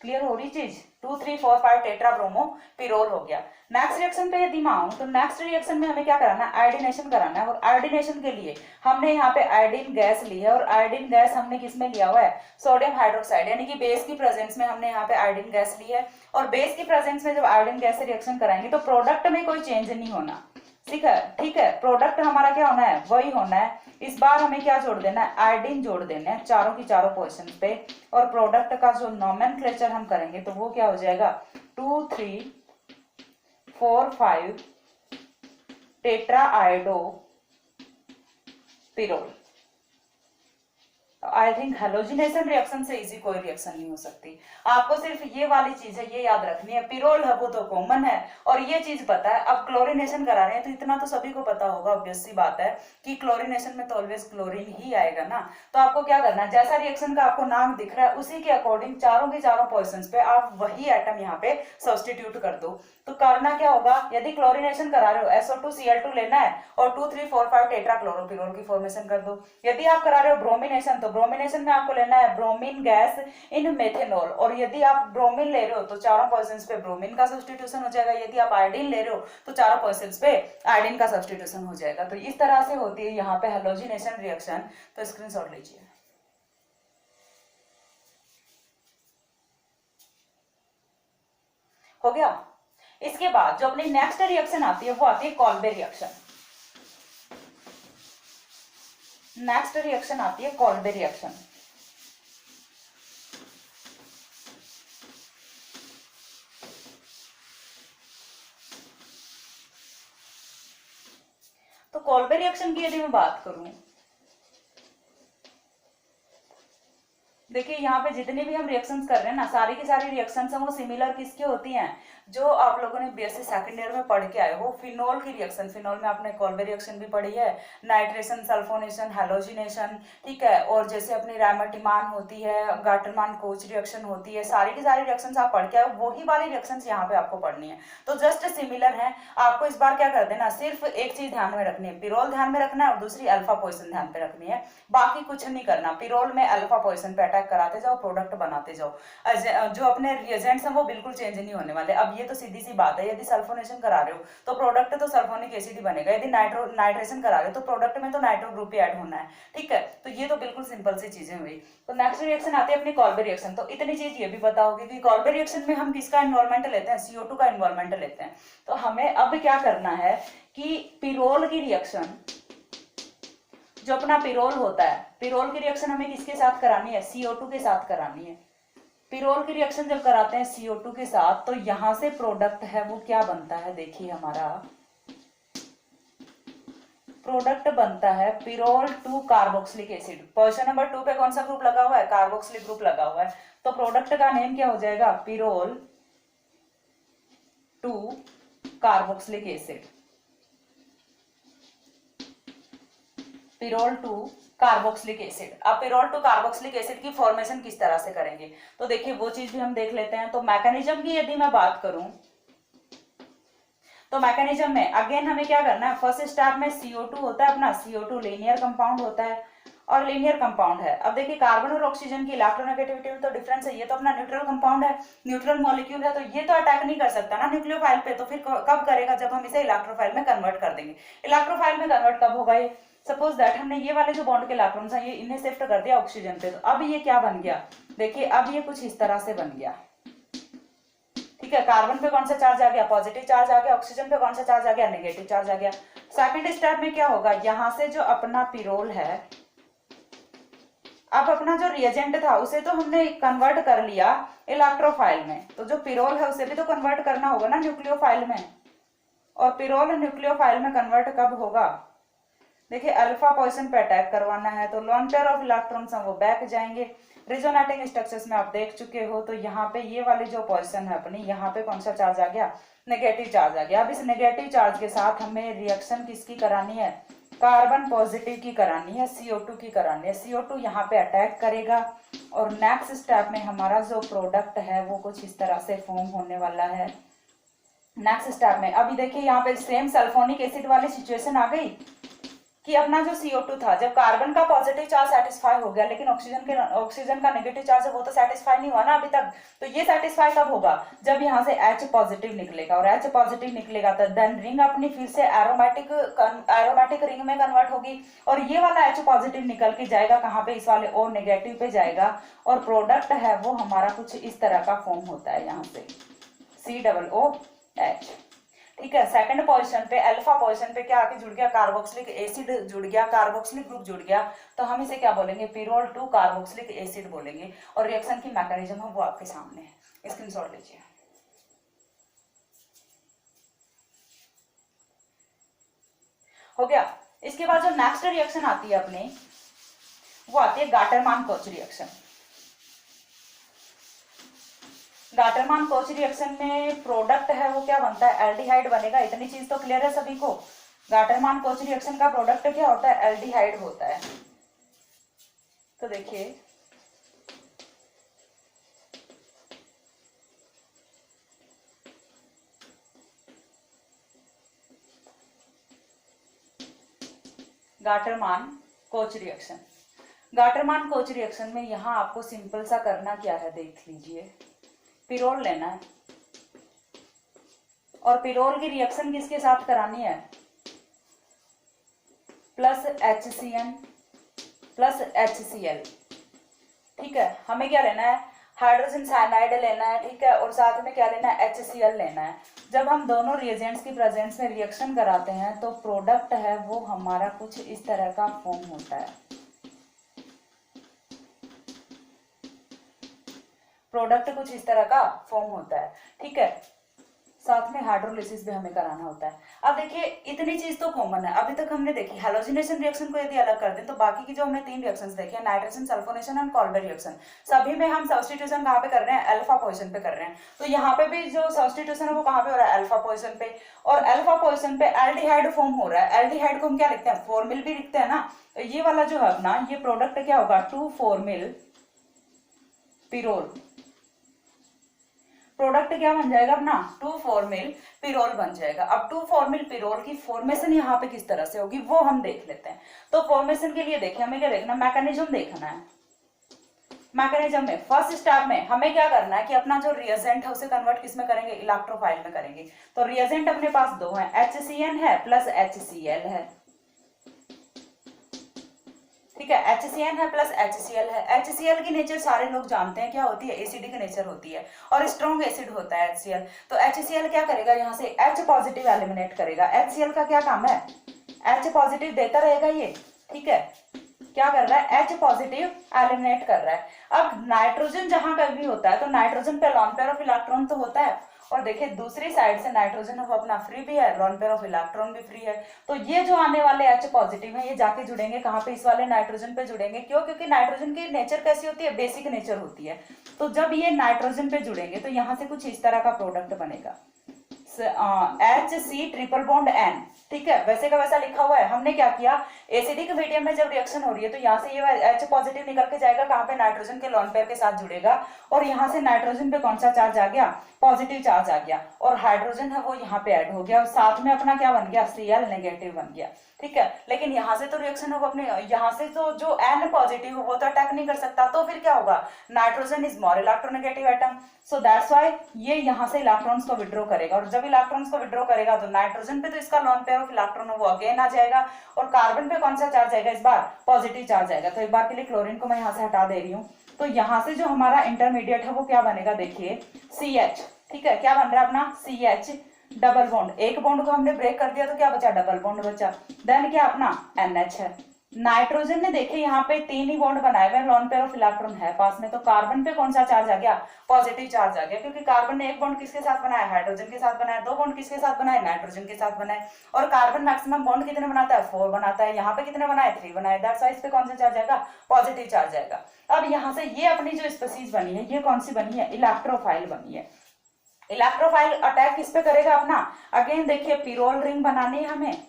क्लियर हो रही चीज, 2, 3, 4, 5 टेट्रा ब्रोमो पिरोल हो गया। नेक्स्ट रिएक्शन पे यदि मैं आऊं तो नेक्स्ट रिएक्शन में हमें क्या कराना है, आयोडीनेशन कराना है। और आयोडीनेशन के लिए हमने यहाँ पे आयोडीन गैस ली है और आयोडीन गैस हमने किस में लिया हुआ है, सोडियम हाइड्रोक्साइड, यानी कि बेस की प्रेजेंस में हमने यहाँ पे आयोडीन गैस ली है। और बेस की प्रेजेंस में जब आयोडीन गैस से रिएक्शन कराएंगे तो प्रोडक्ट में कोई चेंज नहीं होना। ठीक है, ठीक है, प्रोडक्ट हमारा क्या होना है, वही होना है। इस बार हमें क्या जोड़ देना है, आयोडीन जोड़ देना है चारों की चारों पोजीशन पे। और प्रोडक्ट का जो नोमेनक्लेचर हम करेंगे तो वो क्या हो जाएगा, 2, 3, 4, 5 tetra iodo pyrrole. I think halogenation reaction से इजी कोई रिएक्शन नहीं हो सकती। आपको सिर्फ ये वाली चीज है ये याद रखनी है, पिरोल है वो तो कॉमन है और ये चीज पता है। अब क्लोरीनेशन करा रहे हैं तो इतना तो सभी को पता होगा, ऑब्वियस सी बात है कि क्लोरीनेशन में तो ऑलवेज क्लोरीन ही आएगा ना। तो आपको क्या करना है, जैसा रिएक्शन का आपको नाम दिख रहा है उसी के अकॉर्डिंग चारों के चारों पोजीशंस पे आप वही एटम यहाँ पे सब्स्टिट्यूट कर दो। तो करना क्या होगा, यदि क्लोरीनेशन करा रहे हो SO2Cl2 लेना है और 2, 3, 4, 5 टेट्रा क्लोरोपिरोल की फॉर्मेशन कर दो। यदि आप करा रहे हो ब्रोमिनेशन तो ब्रोमिनेशन में आपको लेना है ब्रोमीन गैस इन मेथेनॉल। और यदि आप ब्रोमीन ले रहे हो तो चारों पोजीशंस पे ब्रोमीन का सब्स्टिट्यूशन हो जाएगा। यदि आप आयोडीन ले रहे हो तो चारों पोजीशंस पे आयोडीन का सब्स्टिट्यूशन हो जाएगा। तो इस तरह से होती है यहाँ पे हेलोजिनेशन रिएक्शन। तो स्क्रीनशॉट लीजिए। हो गया। इसके बाद जो अपनी नेक्स्ट रिएक्शन आती है वो आती है कॉल्बे रिएक्शन। नेक्स्ट रिएक्शन आती है कॉल्बे रिएक्शन। तो कॉल्बे रिएक्शन की यदि मैं बात करूं, देखिए यहाँ पे जितनी भी हम रिएक्शंस कर रहे हैं ना, सारी की सारी रिएक्शंस हैं वो सिमिलर किसकी होती हैं, जो आप लोगों ने बीएससी सेकंड ईयर में पढ़ के आए हो, फिनोल की रिएक्शन। फिनोल में आपने कॉल्बे रिएक्शन भी पढ़ी है, नाइट्रेशन, सल्फोनेशन, हैलोजिनेशन, ठीक है, और जैसे अपनी रामटिमान होती है, गाटरमान कोच रिएक्शन होती है, सारी की सारी रिएक्शंस आप पढ़ के आए हो, वही वाली रिएक्शंस यहाँ पे आपको पढ़नी है। तो जस्ट सिमिलर है। आपको इस बार क्या कर देना, सिर्फ एक चीज ध्यान में रखनी है, पिरोल ध्यान में रखना है और दूसरी अल्फा पोजीशन ध्यान पे रखनी है, बाकी कुछ नहीं करना। पिरोल में अल्फा पोजीशन पे अटैक कराते जाओ, प्रोडक्ट बनाते जाओ। जो अपने रिएजेंट्स हैं वो बिल्कुल चेंज नहीं होने वाले। अब ये तो सीधी सी बात है, यदि सल्फोनेशन करा रहे हो तो प्रोडक्ट तो सल्फोनिक एसिड ही बनेगा, यदि नाइट्रेशन करा रहे हो तो प्रोडक्ट में तो नाइट्रो ग्रुप ही ऐड होना है, ठीक है। तो ये तो बिल्कुल सिंपल सी चीजें हुई। तो नेक्स्ट रिएक्शन आती है अपनी कॉल्बे रिएक्शन। तो इतनी चीज ये भी पता होगी कि कॉल्बे रिएक्शन में हम किसका इन्वॉल्वमेंट लेते हैं, CO2 का इन्वॉल्वमेंट लेते हैं। तो हमें अब क्या करना है कि पिरोल की रिएक्शन, जो अपना पिरोल होता है, पिरोल की रिएक्शन हमें किसके साथ करानी है, CO2 के साथ करानी है। पिरोल की रिएक्शन जब कराते हैं CO2 के साथ, तो यहां से प्रोडक्ट है वो क्या बनता है, देखिए हमारा प्रोडक्ट बनता है pyrrole 2 carboxylic acid. Position number 2 पे कौन सा ग्रुप लगा हुआ है, कार्बोक्सिलिक ग्रुप लगा हुआ है। तो प्रोडक्ट का नेम क्या हो जाएगा, pyrrole 2 carboxylic acid. Pyrrole 2 carboxylic acid. अब पिरोल 2 कार्बोक्सिलिक एसिड की फॉर्मेशन किस तरह से करेंगे, तो देखिए वो चीज भी हम देख लेते हैं। तो मैकेनिज्म की यदि मैं बात करूं, तो मैकेनिज्म में अगेन हमें क्या करना है, फर्स्ट स्टेप में CO2 होता है अपना, CO2 लीनियर कंपाउंड होता है और लीनियर कंपाउंड है। अब देखिए कार्बन और ऑक्सीजन की इलेक्ट्रोनेगेटिविटी में तो डिफरेंस है, ये तो अपना न्यूट्रल कंपाउंड है, न्यूट्रल मॉलिक्यूल है, तो ये तो अटैक नहीं कर सकता ना न्यूक्लियोफाइल पे। तो फिर कब करेगा, जब हम इसे इलेक्ट्रोफाइल में कन्वर्ट कर देंगे। इलेक्ट्रोफाइल में कन्वर्ट कब होगा, ये सपोज दैट हमने ये वाले जो बॉन्ड के इलेक्ट्रॉन्स हैं ये इन्हें शिफ्ट कर दिया ऑक्सीजन पे, तो अब ये क्या बन गया, देखिए अब ये कुछ इस तरह से बन गया, ठीक है। कार्बन पे कौन सा चार्ज आ गया, पॉजिटिव चार्ज आ गया, ऑक्सीजन पे कौन सा चार्ज आ गया, नेगेटिव चार्ज आ गया। सेकंड स्टेप में क्या होगा, यहां से जो अपना पिरोल है, अब अपना जो रिएजेंट था उसे तो हमने कन्वर्ट कर लिया इलेक्ट्रोफाइल में, तो जो पिरोल है उसे भी तो कन्वर्ट करना होगा ना न्यूक्लियोफाइल में। और पिरोल न्यूक्लियोफाइल में कन्वर्ट कब होगा, देखिए अल्फा पोजीशन पे अटैक करवाना है, तो लोन पेयर ऑफ इलेक्ट्रॉन्स हैं वो बैक जाएंगे। रिजोनेटिंग स्ट्रक्चर्स में आप देख चुके हो, तो यहाँ पे ये वाली जो पोजीशन है अपनी, यहाँ पे कौन सा चार्ज आ गया, नेगेटिव चार्ज आ गया। अब इस नेगेटिव चार्ज के साथ हमें रिएक्शन किसकी करानी है, कार्बन पॉजिटिव की करानी है, CO2 की करानी है। CO2 यहाँ पे अटैक करेगा और नेक्स्ट स्टेप में हमारा जो प्रोडक्ट है वो कुछ इस तरह से फॉर्म होने वाला है। नेक्स्ट स्टेप में अभी देखिए यहाँ पे सेम सल्फोनिक एसिड वाली सिचुएशन आ गई कि अपना जो CO2 था, जब कार्बन का पॉजिटिव चार्ज सेटिस्फाई हो गया, लेकिन ऑक्सीजन का नेगेटिव चार्ज है वो तो सेटिस्फाई नहीं हुआ ना अभी तक। तो ये सेटिस्फाई कब होगा, जब यहाँ से H पॉजिटिव निकलेगा, और H पॉजिटिव निकलेगा तो देन रिंग अपनी फिर से एरोमेटिक रिंग में कन्वर्ट होगी, और ये वाला H पॉजिटिव निकल के जाएगा कहाँ पे, इस वाले O नेगेटिव पे जाएगा, और प्रोडक्ट है वो हमारा कुछ इस तरह का फॉर्म होता है यहाँ से COOH, ठीक है। सेकंड पोजीशन पे अल्फा पोजीशन पे क्या आके जुड़ गया, कार्बोक्सिलिक एसिड जुड़ गया, कार्बोक्सिलिक ग्रुप जुड़ गया, तो हम इसे क्या बोलेंगे, पिरोल 2 कार्बोक्सिलिक एसिड बोलेंगे। और रिएक्शन की मैकेनिज्म है वो आपके सामने है, स्क्रीनशॉट लीजिए। हो गया। इसके बाद जो नेक्स्ट रिएक्शन आती है अपनी, वो आती है Gattermann Koch reaction. Gattermann Koch reaction में प्रोडक्ट है वो क्या बनता है, एल्डिहाइड बनेगा। इतनी चीज तो क्लियर है सभी को। गाटरमान कोच रिएक्शन का प्रोडक्ट क्या होता है, एल्डिहाइड होता है। तो देखिए Gattermann Koch reaction, Gattermann Koch reaction में यहां आपको सिंपल सा करना क्या है, देख लीजिए। पिरोल लेना है और पिरोल की रिएक्शन किसके साथ करानी है, प्लस HCN प्लस HCl, ठीक है। हमें क्या लेना है, हाइड्रोजन साइनाइड लेना है, ठीक है, और साथ में क्या लेना है, HCl लेना है। जब हम दोनों रिएजेंट्स की प्रेजेंस में रिएक्शन कराते हैं तो प्रोडक्ट है वो हमारा कुछ इस तरह का फॉर्म होता है, प्रोडक्ट कुछ इस तरह का फॉर्म होता है, ठीक है। साथ में हाइड्रोलिसिस भी हमें कराना होता है। अब देखिए इतनी चीज तो कॉमन है, अभी तक हमने देखी हैलोजिनेशन रिएक्शन को यदि अलग कर दें तो बाकी की जो हमने 3 रिएक्शंस देखे, नाइट्रोजन सल्फोनेशन एंड कॉल्बर रिएक्शन, सभी में हम सब्स्टिट्यूशन कहाँ पे कर रहे हैं, अल्फा पोजीशन पे कर रहे हैं। तो यहाँ पे भी जो सब्स्टिट्यूशन है वो कहाँ पे हो रहा है, अल्फा पोजीशन पे, और अल्फा पोजीशन पे एल्डिहाइड फॉर्म हो रहा है। एल्डिहाइड को हम क्या लिखते हैं, फॉर्मिल भी लिखते हैं ना। तो ये वाला जो है अपना ये प्रोडक्ट क्या होगा, 2,4-मिल पिरोल। प्रोडक्ट क्या बन जाएगा अपना, 2,4-मिल पिरोल बन जाएगा। अब 2,4-मिल पिरोल की फॉर्मेशन यहाँ पे किस तरह से होगी वो हम देख लेते हैं। तो फॉर्मेशन के लिए देखिए हमें क्या देखना, मैकेनिज्म देखना है। मैकेनिज्म में फर्स्ट स्टेप में हमें क्या करना है कि अपना जो रिएजेंट है उसे कन्वर्ट किस में करेंगे, इलेक्ट्रोफाइल में करेंगे। तो रिएजेंट अपने पास दो है, HCN है प्लस HCl है, ठीक है। HCN है प्लस HCl है। HCl की नेचर सारे लोग जानते हैं क्या होती है, एसिडिक नेचर होती है और स्ट्रॉन्ग एसिड होता है HCl। तो HCl क्या करेगा, यहाँ से H पॉजिटिव एलिमिनेट करेगा। HCl का क्या काम है, H पॉजिटिव देता रहेगा ये, ठीक है। क्या कर रहा है, H पॉजिटिव एलिमिनेट कर रहा है। अब नाइट्रोजन जहां कहीं भी होता है तो नाइट्रोजन पे लॉन पेयर ऑफ इलेक्ट्रॉन तो होता है, और देखिए दूसरी साइड से नाइट्रोजन वो अपना फ्री भी है, लॉन पेयर ऑफ इलेक्ट्रॉन भी फ्री है। तो ये जो आने वाले H पॉजिटिव है ये जाके जुड़ेंगे कहाँ पे, इस वाले नाइट्रोजन पे जुड़ेंगे। क्यों, क्योंकि नाइट्रोजन की नेचर कैसी होती है, बेसिक नेचर होती है। तो जब ये नाइट्रोजन पे जुड़ेंगे तो यहाँ से कुछ इस तरह का प्रोडक्ट बनेगा, HC ट्रिपल बॉन्ड N, ठीक है। वैसे का वैसा लिखा हुआ है। हमने क्या किया, एसिडिक मीडियम में जब रिएक्शन हो रही है तो यहाँ से ये H पॉजिटिव निकल के जाएगा कहाँ पे, नाइट्रोजन के लॉन पेयर के साथ जुड़ेगा, और यहाँ से नाइट्रोजन पे कौन सा चार्ज आ गया, पॉजिटिव चार्ज आ गया, और हाइड्रोजन है वो यहाँ पे ऐड हो गया, और साथ में अपना क्या बन गया, Cl नेगेटिव बन गया, ठीक है। लेकिन यहाँ से तो रिएक्शन होगा अपने, यहाँ से तो जो N पॉजिटिव हो वो तो अटैक नहीं कर सकता, तो फिर क्या होगा, nitrogen is more electronegative atom, so that's why ये यहाँ से इलेक्ट्रॉन्स को विड्रॉ करेगा, और जब इलेक्ट्रॉन्स को विड्रॉ करेगा तो नाइट्रोजन पे तो इसका लॉन पेयर ऑफ इलेक्ट्रॉन वो अगेन आ जाएगा, और कार्बन पे कौन सा चार्ज आएगा, इस बार पॉजिटिव चार्ज आएगा। तो एक बार के लिए क्लोरीन को मैं यहाँ से हटा दे रही हूँ। तो यहाँ से जो हमारा इंटरमीडिएट है वो क्या बनेगा, देखिए CH, ठीक है। क्या बन रहा है अपना, CH डबल बॉन्ड, एक बॉन्ड को हमने ब्रेक कर दिया तो क्या बचा, डबल बॉन्ड बचा। देन क्या अपना NH है। नाइट्रोजन ने देखिए यहाँ पे 3 ही बॉन्ड बनाए हुए, लॉन पेयर ऑफ इलेक्ट्रॉन है पास में, तो कार्बन पे कौन सा चार्ज आ गया, पॉजिटिव चार्ज आ गया, क्योंकि कार्बन ने एक बॉन्ड किसके साथ बनाया, हाइड्रोजन के साथ बनाया, 2 बॉन्ड किसके साथ बनाए, नाइट्रोजन के साथ बनाए। और कार्बन मैक्सिमम बॉन्ड कितने बनाता है, 4 बनाता है, यहाँ पे कितने बनाए, 3 बनाए, दैट्स व्हाई इस पे कौन सा चार्ज आएगा, पॉजिटिव चार्ज आएगा। अब यहाँ से ये अपनी जो स्पीसीज बनी है ये कौन सी बनी है, इलेक्ट्रोफाइल बनी है। इलेक्ट्रोफाइल अटैक किस पे करेगा अपना, अगेन देखिए पिरोल रिंग बनानी है हमें।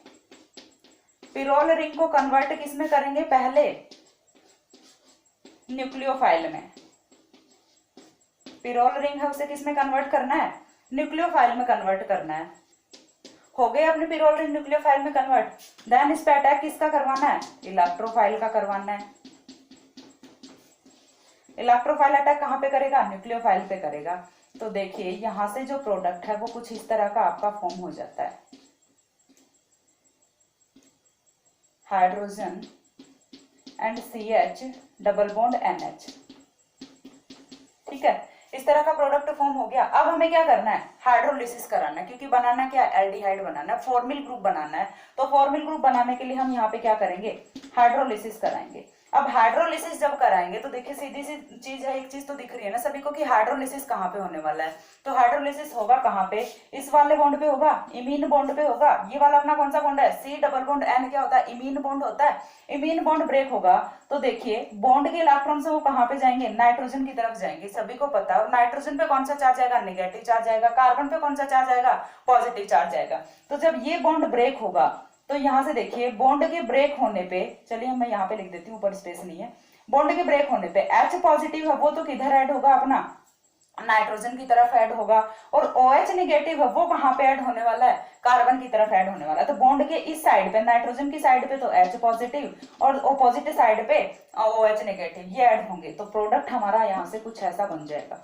पिरोल रिंग को कन्वर्ट किस में करेंगे, पहले न्यूक्लियोफाइल में। पिरोल रिंग है उसे किस में कन्वर्ट करना है, न्यूक्लियोफाइल में कन्वर्ट करना है। हो गए अपने पिरोल रिंग न्यूक्लियोफाइल में कन्वर्ट। देन इस पे अटैक किसका करवाना है, इलेक्ट्रोफाइल का करवाना है। इलेक्ट्रोफाइल अटैक कहाँ पे करेगा, न्यूक्लियोफाइल पे करेगा। तो देखिए यहां से जो प्रोडक्ट है वो कुछ इस तरह का आपका फॉर्म हो जाता है, hydrogen and CH double bond NH, ठीक है। इस तरह का प्रोडक्ट फॉर्म हो गया। अब हमें क्या करना है, हाइड्रोलिसिस कराना है, क्योंकि बनाना क्या है, एल्डिहाइड बनाना है, फॉर्मिल ग्रुप बनाना है। तो फॉर्मिल ग्रुप बनाने के लिए हम यहाँ पे क्या करेंगे, हाइड्रोलिसिस कराएंगे। अब हाइड्रोलिसिस जब कराएंगे तो देखिए सीधी सी चीज है, एक चीज तो दिख रही है ना सभी को कि हाइड्रोलिसिस कहाँ पे होने वाला है। तो हाइड्रोलिसिस होगा कहाँ पे, इस वाले बॉन्ड पे होगा, इमीन बॉन्ड पे होगा। ये वाला अपना कौन सा बॉन्ड है, C डबल बॉन्ड N क्या होता है, इमीन बॉन्ड होता है। इमीन बॉन्ड ब्रेक होगा तो देखिए बॉन्ड के इलेक्ट्रॉन से वो कहाँ पे जाएंगे, नाइट्रोजन की तरफ जाएंगे, सभी को पता है। और नाइट्रोजन पे कौन सा चार्ज आएगा, नेगेटिव चार्ज आएगा। कार्बन पे कौन सा चार्ज आएगा, पॉजिटिव चार्ज आएगा। तो जब ये बॉन्ड ब्रेक होगा तो यहाँ से देखिए बॉन्ड के ब्रेक होने पे, चलिए मैं यहाँ पे लिख देती हूँ, ऊपर स्पेस नहीं है। बॉन्ड के ब्रेक होने पे H पॉजिटिव है वो तो किधर ऐड होगा, अपना नाइट्रोजन की तरफ ऐड होगा, और OH नेगेटिव है वो कहाँ पे ऐड होने वाला है, कार्बन की तरफ ऐड होने वाला है। तो बॉन्ड के इस साइड पे, नाइट्रोजन की साइड पे तो H पॉजिटिव, और ऑपोजिट साइड पे OH नेगेटिव, ये ऐड होंगे। तो प्रोडक्ट हमारा यहाँ से कुछ ऐसा बन जाएगा,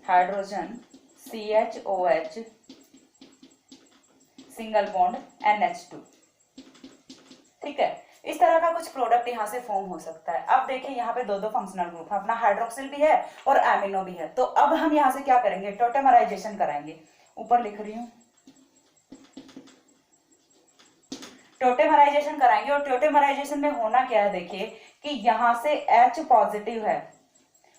hydrogen CHOH single bond NH2, ठीक है। इस तरह का कुछ प्रोडक्ट यहाँ से फॉर्म हो सकता है। अब देखिए यहाँ पे दो फंक्शनल ग्रुप है, अपना हाइड्रोक्सिल भी है और एमिनो भी है। तो अब हम यहाँ से क्या करेंगे, टोटेमराइजेशन कराएंगे। ऊपर लिख रही हूँ, टोटेमराइजेशन कराएंगे। और टोटेमराइजेशन में होना क्या है, देखिए कि यहाँ से H पॉजिटिव है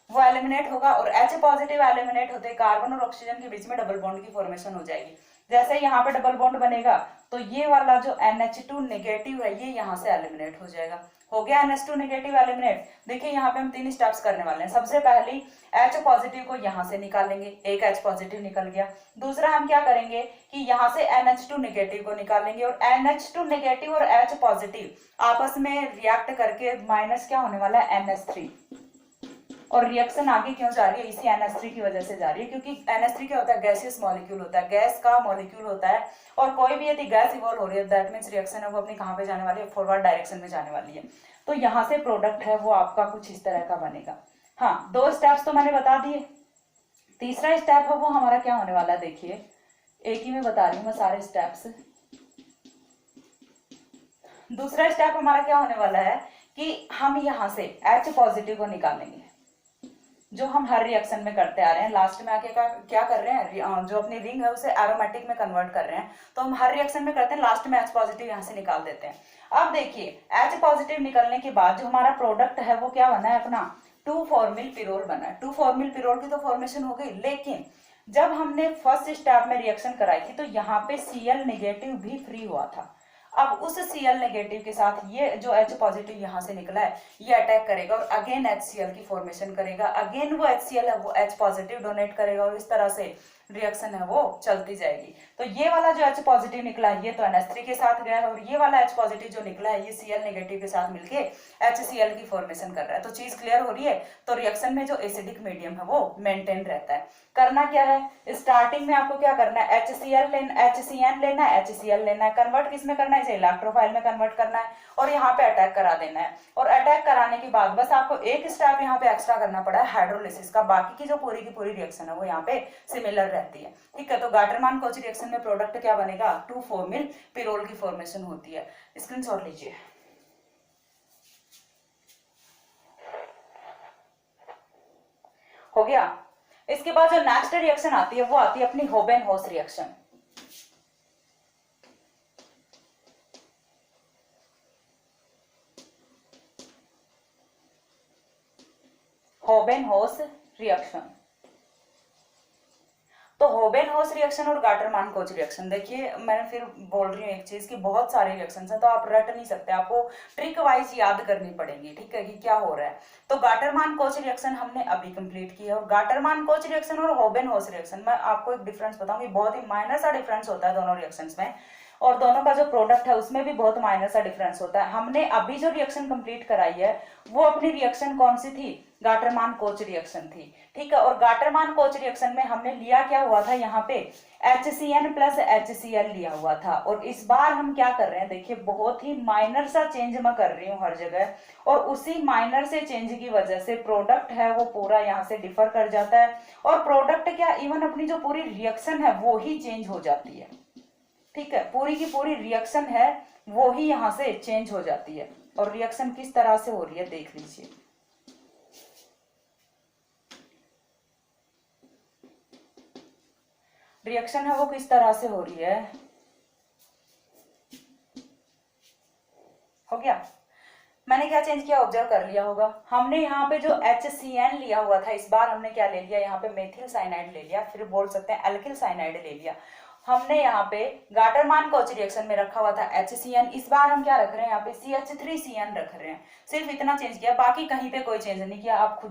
वो एलिमिनेट होगा और H पॉजिटिव एलिमिनेट होते कार्बन और ऑक्सीजन के बीच में डबल बॉन्ड की फॉर्मेशन हो जाएगी। जैसे यहाँ पे डबल बॉन्ड बनेगा तो ये वाला जो NH2 नेगेटिव है ये यहाँ से एलिमिनेट हो जाएगा। हो गया NH2 नेगेटिव एलिमिनेट। देखिए यहाँ पे हम 3 स्टेप्स करने वाले हैं। सबसे पहली H पॉजिटिव को यहाँ से निकालेंगे, एक H पॉजिटिव निकल गया। दूसरा हम क्या करेंगे कि यहाँ से NH2 नेगेटिव को निकालेंगे और NH2 नेगेटिव और H पॉजिटिव आपस में रिएक्ट करके माइनस क्या होने वाला है NH3। और रिएक्शन आगे क्यों जा रही है, इसी NH3 की वजह से जा रही है, क्योंकि NH3 क्या होता है, गैसियस मॉलिक्यूल होता है, गैस का मॉलिक्यूल होता है। और कोई भी यदि गैस इवॉल्व हो रही है दैट मींस रिएक्शन है वो अपनी कहाँ पे जाने वाली है, फॉरवर्ड डायरेक्शन में जाने वाली है। तो यहाँ से प्रोडक्ट है वो आपका कुछ इस तरह का बनेगा। हाँ, 2 स्टेप्स तो मैंने बता दिए। तीसरा स्टेप है वो हमारा क्या होने वाला है, देखिए एक ही में बता रही हूँ मैं सारे स्टेप्स। दूसरा स्टेप हमारा क्या होने वाला है कि हम यहाँ से H पॉजिटिव को निकालेंगे, जो हम हर रिएक्शन में करते आ रहे हैं। लास्ट में आके क्या कर रहे हैं, जो अपनी रिंग है उसे एरोमेटिक में कन्वर्ट कर रहे हैं, तो हम हर रिएक्शन में करते हैं, लास्ट में H पॉजिटिव यहाँ से निकाल देते हैं। अब देखिए H पॉजिटिव निकलने के बाद जो हमारा प्रोडक्ट है वो क्या बना है, अपना 2-फॉर्मिल पिरोल बना है। 2-फॉर्मिल पिरोल की तो फॉर्मेशन हो गई, लेकिन जब हमने फर्स्ट स्टेप में रिएक्शन कराई थी तो यहाँ पे Cl नेगेटिव भी फ्री हुआ था। अब उस Cl नेगेटिव के साथ ये जो H पॉजिटिव यहाँ से निकला है ये अटैक करेगा और अगेन HCl की फॉर्मेशन करेगा। अगेन वो HCl है वो H पॉजिटिव डोनेट करेगा और इस तरह से रिएक्शन है वो चलती जाएगी। तो ये वाला जो H पॉजिटिव निकला है ये तो NH3 के साथ गया है और ये वाला H पॉजिटिव जो निकला है ये Cl नेगेटिव के साथ मिलके HCl की फॉर्मेशन कर रहा है। तो चीज क्लियर हो रही है। तो रिएक्शन में जो एसिडिक मीडियम है वो मेंटेन रहता है। करना क्या है, स्टार्टिंग में आपको क्या करना है, HCl लेना, HCN लेना है, HCl लेना है, कन्वर्ट किस में करना है, इसे इलेक्ट्रोफाइल में कन्वर्ट करना है और यहाँ पे अटैक करा देना है। और अटैक कराने के बाद बस आपको एक स्टेप यहाँ पे एक्स्ट्रा करना पड़ा है हाइड्रोलिसिस का, बाकी की जो पूरी की पूरी रिएक्शन है वो यहाँ पे सिमिलर रहती है। ठीक है, तो गाटरमान-कोची रिएक्शन में प्रोडक्ट क्या बनेगा, 2-फॉर्मिल पिरोल की फॉर्मेशन होती है। स्क्रीनशॉट लीजिए। हो गया। इसके बाद जो नेक्स्ट रिएक्शन आती है वो आती है अपनी होबेन-हॉस रिएक्शन। होबेन-हॉस रिएक्शन। तो होबेन-हॉस रिएक्शन और गाटरमान-कोच रिएक्शन, देखिए मैंने फिर बोल रही हूँ एक चीज कि बहुत सारे रिएक्शंस हैं तो आप रट नहीं सकते, आपको ट्रिक वाइज याद करनी पड़ेगी। ठीक है, कि क्या हो रहा है। तो गाटरमान-कोच रिएक्शन हमने अभी कंप्लीट किया और गाटरमान-कोच रिएक्शन और होबेन-हॉस रिएक्शन में आपको एक डिफरेंस बताऊंगी, बहुत ही माइनर सा डिफरेंस होता है दोनों रिएक्शंस में और दोनों का जो प्रोडक्ट है उसमें भी बहुत माइनर सा डिफरेंस होता है। हमने अभी जो रिएक्शन कंप्लीट कराई है वो अपनी रिएक्शन कौन सी थी, गाटरमान-कोच रिएक्शन थी। ठीक है, और गाटरमान-कोच रिएक्शन में हमने लिया क्या हुआ था, यहाँ पे HCN प्लस HCl लिया हुआ था और इस बार हम क्या कर रहे हैं, देखिए बहुत ही माइनर सा चेंज मैं कर रही हूँ हर जगह और उसी माइनर से चेंज की वजह से प्रोडक्ट है वो पूरा यहाँ से डिफर कर जाता है और प्रोडक्ट क्या, इवन अपनी जो पूरी रिएक्शन है वो ही चेंज हो जाती है। ठीक है, पूरी की पूरी रिएक्शन है वो ही यहाँ से चेंज हो जाती है और रिएक्शन किस तरह से हो रही है देख लीजिए। रिएक्शन है वो किस तरह से हो रही है, हो गया। मैंने क्या चेंज किया ऑब्जर्व कर लिया होगा। हमने यहाँ पे जो HCN लिया हुआ था इस बार हमने क्या ले लिया, यहाँ पे मेथिल साइनाइड ले लिया, फिर बोल सकते हैं एल्किल साइनाइड ले लिया। हमने यहाँ पे गाटरमान-कोच रिएक्शन में रखा हुआ था HCN, इस बार हम क्या रख रहे हैं यहाँ पे CH3CN रख रहे हैं। सिर्फ इतना चेंज किया, बाकी कहीं पे कोई चेंज नहीं किया। आप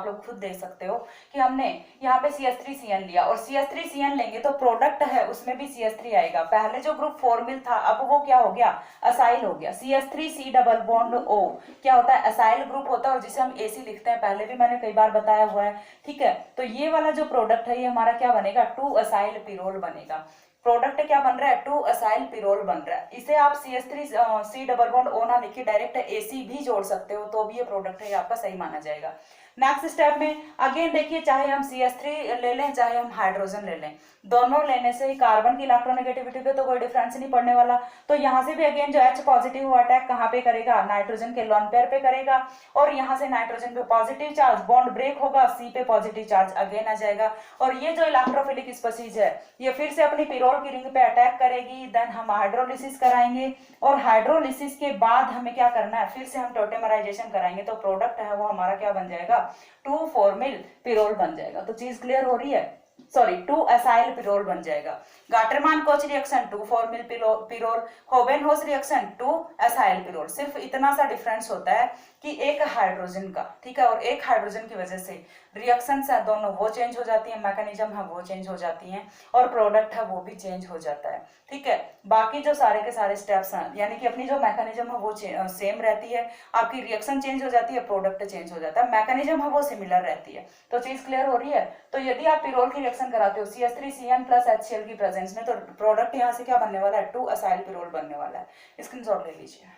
लोग खुद देख सकते हो कि हमने यहाँ पे CH3CN लिया और CH3CN लेंगे तो प्रोडक्ट है उसमें भी CH3 आएगा। पहले जो ग्रुप फॉर्मिल था अब वो क्या हो गया, असाइल हो गया। CH3C डबल बॉन्ड O क्या होता है, असाइल ग्रुप होता है और जिसे हम AC लिखते हैं, पहले भी मैंने कई बार बताया हुआ है। ठीक है, तो ये वाला जो प्रोडक्ट है ये हमारा क्या बनेगा, 2-असाइल पिरोल बनेगा। प्रोडक्ट क्या बन रहा है, 2-असाइल पिरोल बन रहा है। इसे आप CH3C डबल बॉन्ड O ना लिखिए, डायरेक्ट AC भी जोड़ सकते हो तो भी ये प्रोडक्ट है आपका सही माना जाएगा। नेक्स्ट स्टेप में अगेन देखिए, चाहे हम CH3 ले लें चाहे हम हाइड्रोजन ले लें, दोनों लेने से ही कार्बन की इलेक्ट्रोनेगेटिविटी पे तो कोई डिफरेंस नहीं पड़ने वाला। तो यहाँ से भी अगेन जो H पॉजिटिव वो अटैक कहाँ पे करेगा, नाइट्रोजन के लोन पेयर पे करेगा और यहाँ से नाइट्रोजन पे पॉजिटिव चार्ज, बॉन्ड ब्रेक होगा, C पे पॉजिटिव चार्ज अगेन आ जाएगा और ये जो इलेक्ट्रोफिलिक स्पीशीज है ये फिर से अपनी पिरोल पिरोल की रिंग पे अटैक करेगी, देन हम हाइड्रोलिसिस कराएंगे और हाइड्रोलिसिस के बाद हमें क्या करना है, फिर से हम टोटेमराइजेशन कराएंगे तो प्रोडक्ट है वो हमारा क्या बन जाएगा, 2,4-मिल पिरोल बन जाएगा। तो चीज क्लियर हो रही है, सॉरी 2-असाइल पिरोल बन जाएगा। गाटरमान कोच रिएक्शन 2,4-मिल पिरोल, होबेनहोस रिएक्शन 2-असाइल पिरोल। सिर्फ इतना सा डिफरेंस होता है कि एक हाइड्रोजन का, ठीक है, और एक हाइड्रोजन की वजह से रिएक्शंस है दोनों वो चेंज हो जाती है, मैकेनिज्म है वो चेंज हो जाती हैं और प्रोडक्ट है वो भी चेंज हो जाता है, ठीक है। बाकी जो सारे के सारे स्टेप्स हैं यानी कि अपनी जो मैकेनिज्म है वो सेम रहती है, आपकी रिएक्शन चेंज हो जाती है, प्रोडक्ट चेंज हो जाता है, मैकेनिज्म है वो सिमिलर रहती है। तो चीज क्लियर हो रही है। तो यदि आप पिरोल की रिएक्शन कराते हो CH3CN प्लस HCl की प्रेजेंस में, तो प्रोडक्ट यहाँ से क्या बनने वाला है, 2-असाइल पिरोल बनने वाला है। स्क्रीनशॉट ले लीजिए।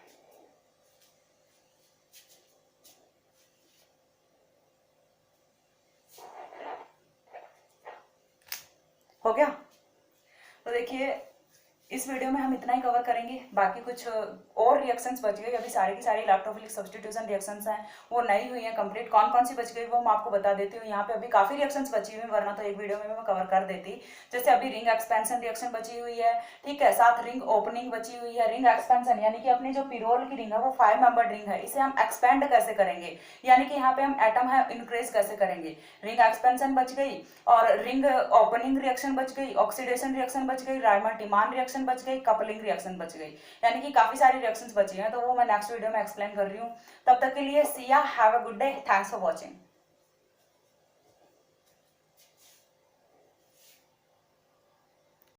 हो गया। तो देखिए इस वीडियो में हम इतना ही कवर करेंगे, बाकी कुछ और रिएक्शंस बच गई, अभी सारी की सारी इलेक्ट्रोफिलिक सब्स्टिट्यूशन रिएक्शंस हैं वो नई हुई हैं कंप्लीट। कौन कौन सी बच गई वो मैं आपको बता देती हूँ। यहाँ पे अभी काफी रिएक्शंस बची हुई, वरना तो एक वीडियो में मैं कवर कर देती। जैसे अभी रिंग एक्सपेंशन रिएक्शन बची हुई है, ठीक है, साथ रिंग ओपनिंग बची हुई है। रिंग एक्सपेंशन यानी कि अपनी जो पिरोल की रिंग है वो 5 मेंबर रिंग है, इसे हम एक्सपेंड कैसे करेंगे, यानी कि यहाँ पे हम एटम है इंक्रीज कैसे करेंगे। रिंग एक्सपेंशन बच गई और रिंग ओपनिंग रिएक्शन बच गई, ऑक्सीडेशन रिएक्शन बच गई, रायमन-टिमान रिएक्शन बच गई, कपलिंग रिएक्शन बच गई, यानी कि काफी सारी रिएक्शंस बची हैं। तो वो मैं नेक्स्ट वीडियो में एक्सप्लेन कर रही हूँ। तब तक के लिए सी या, have a good day, thanks for watching.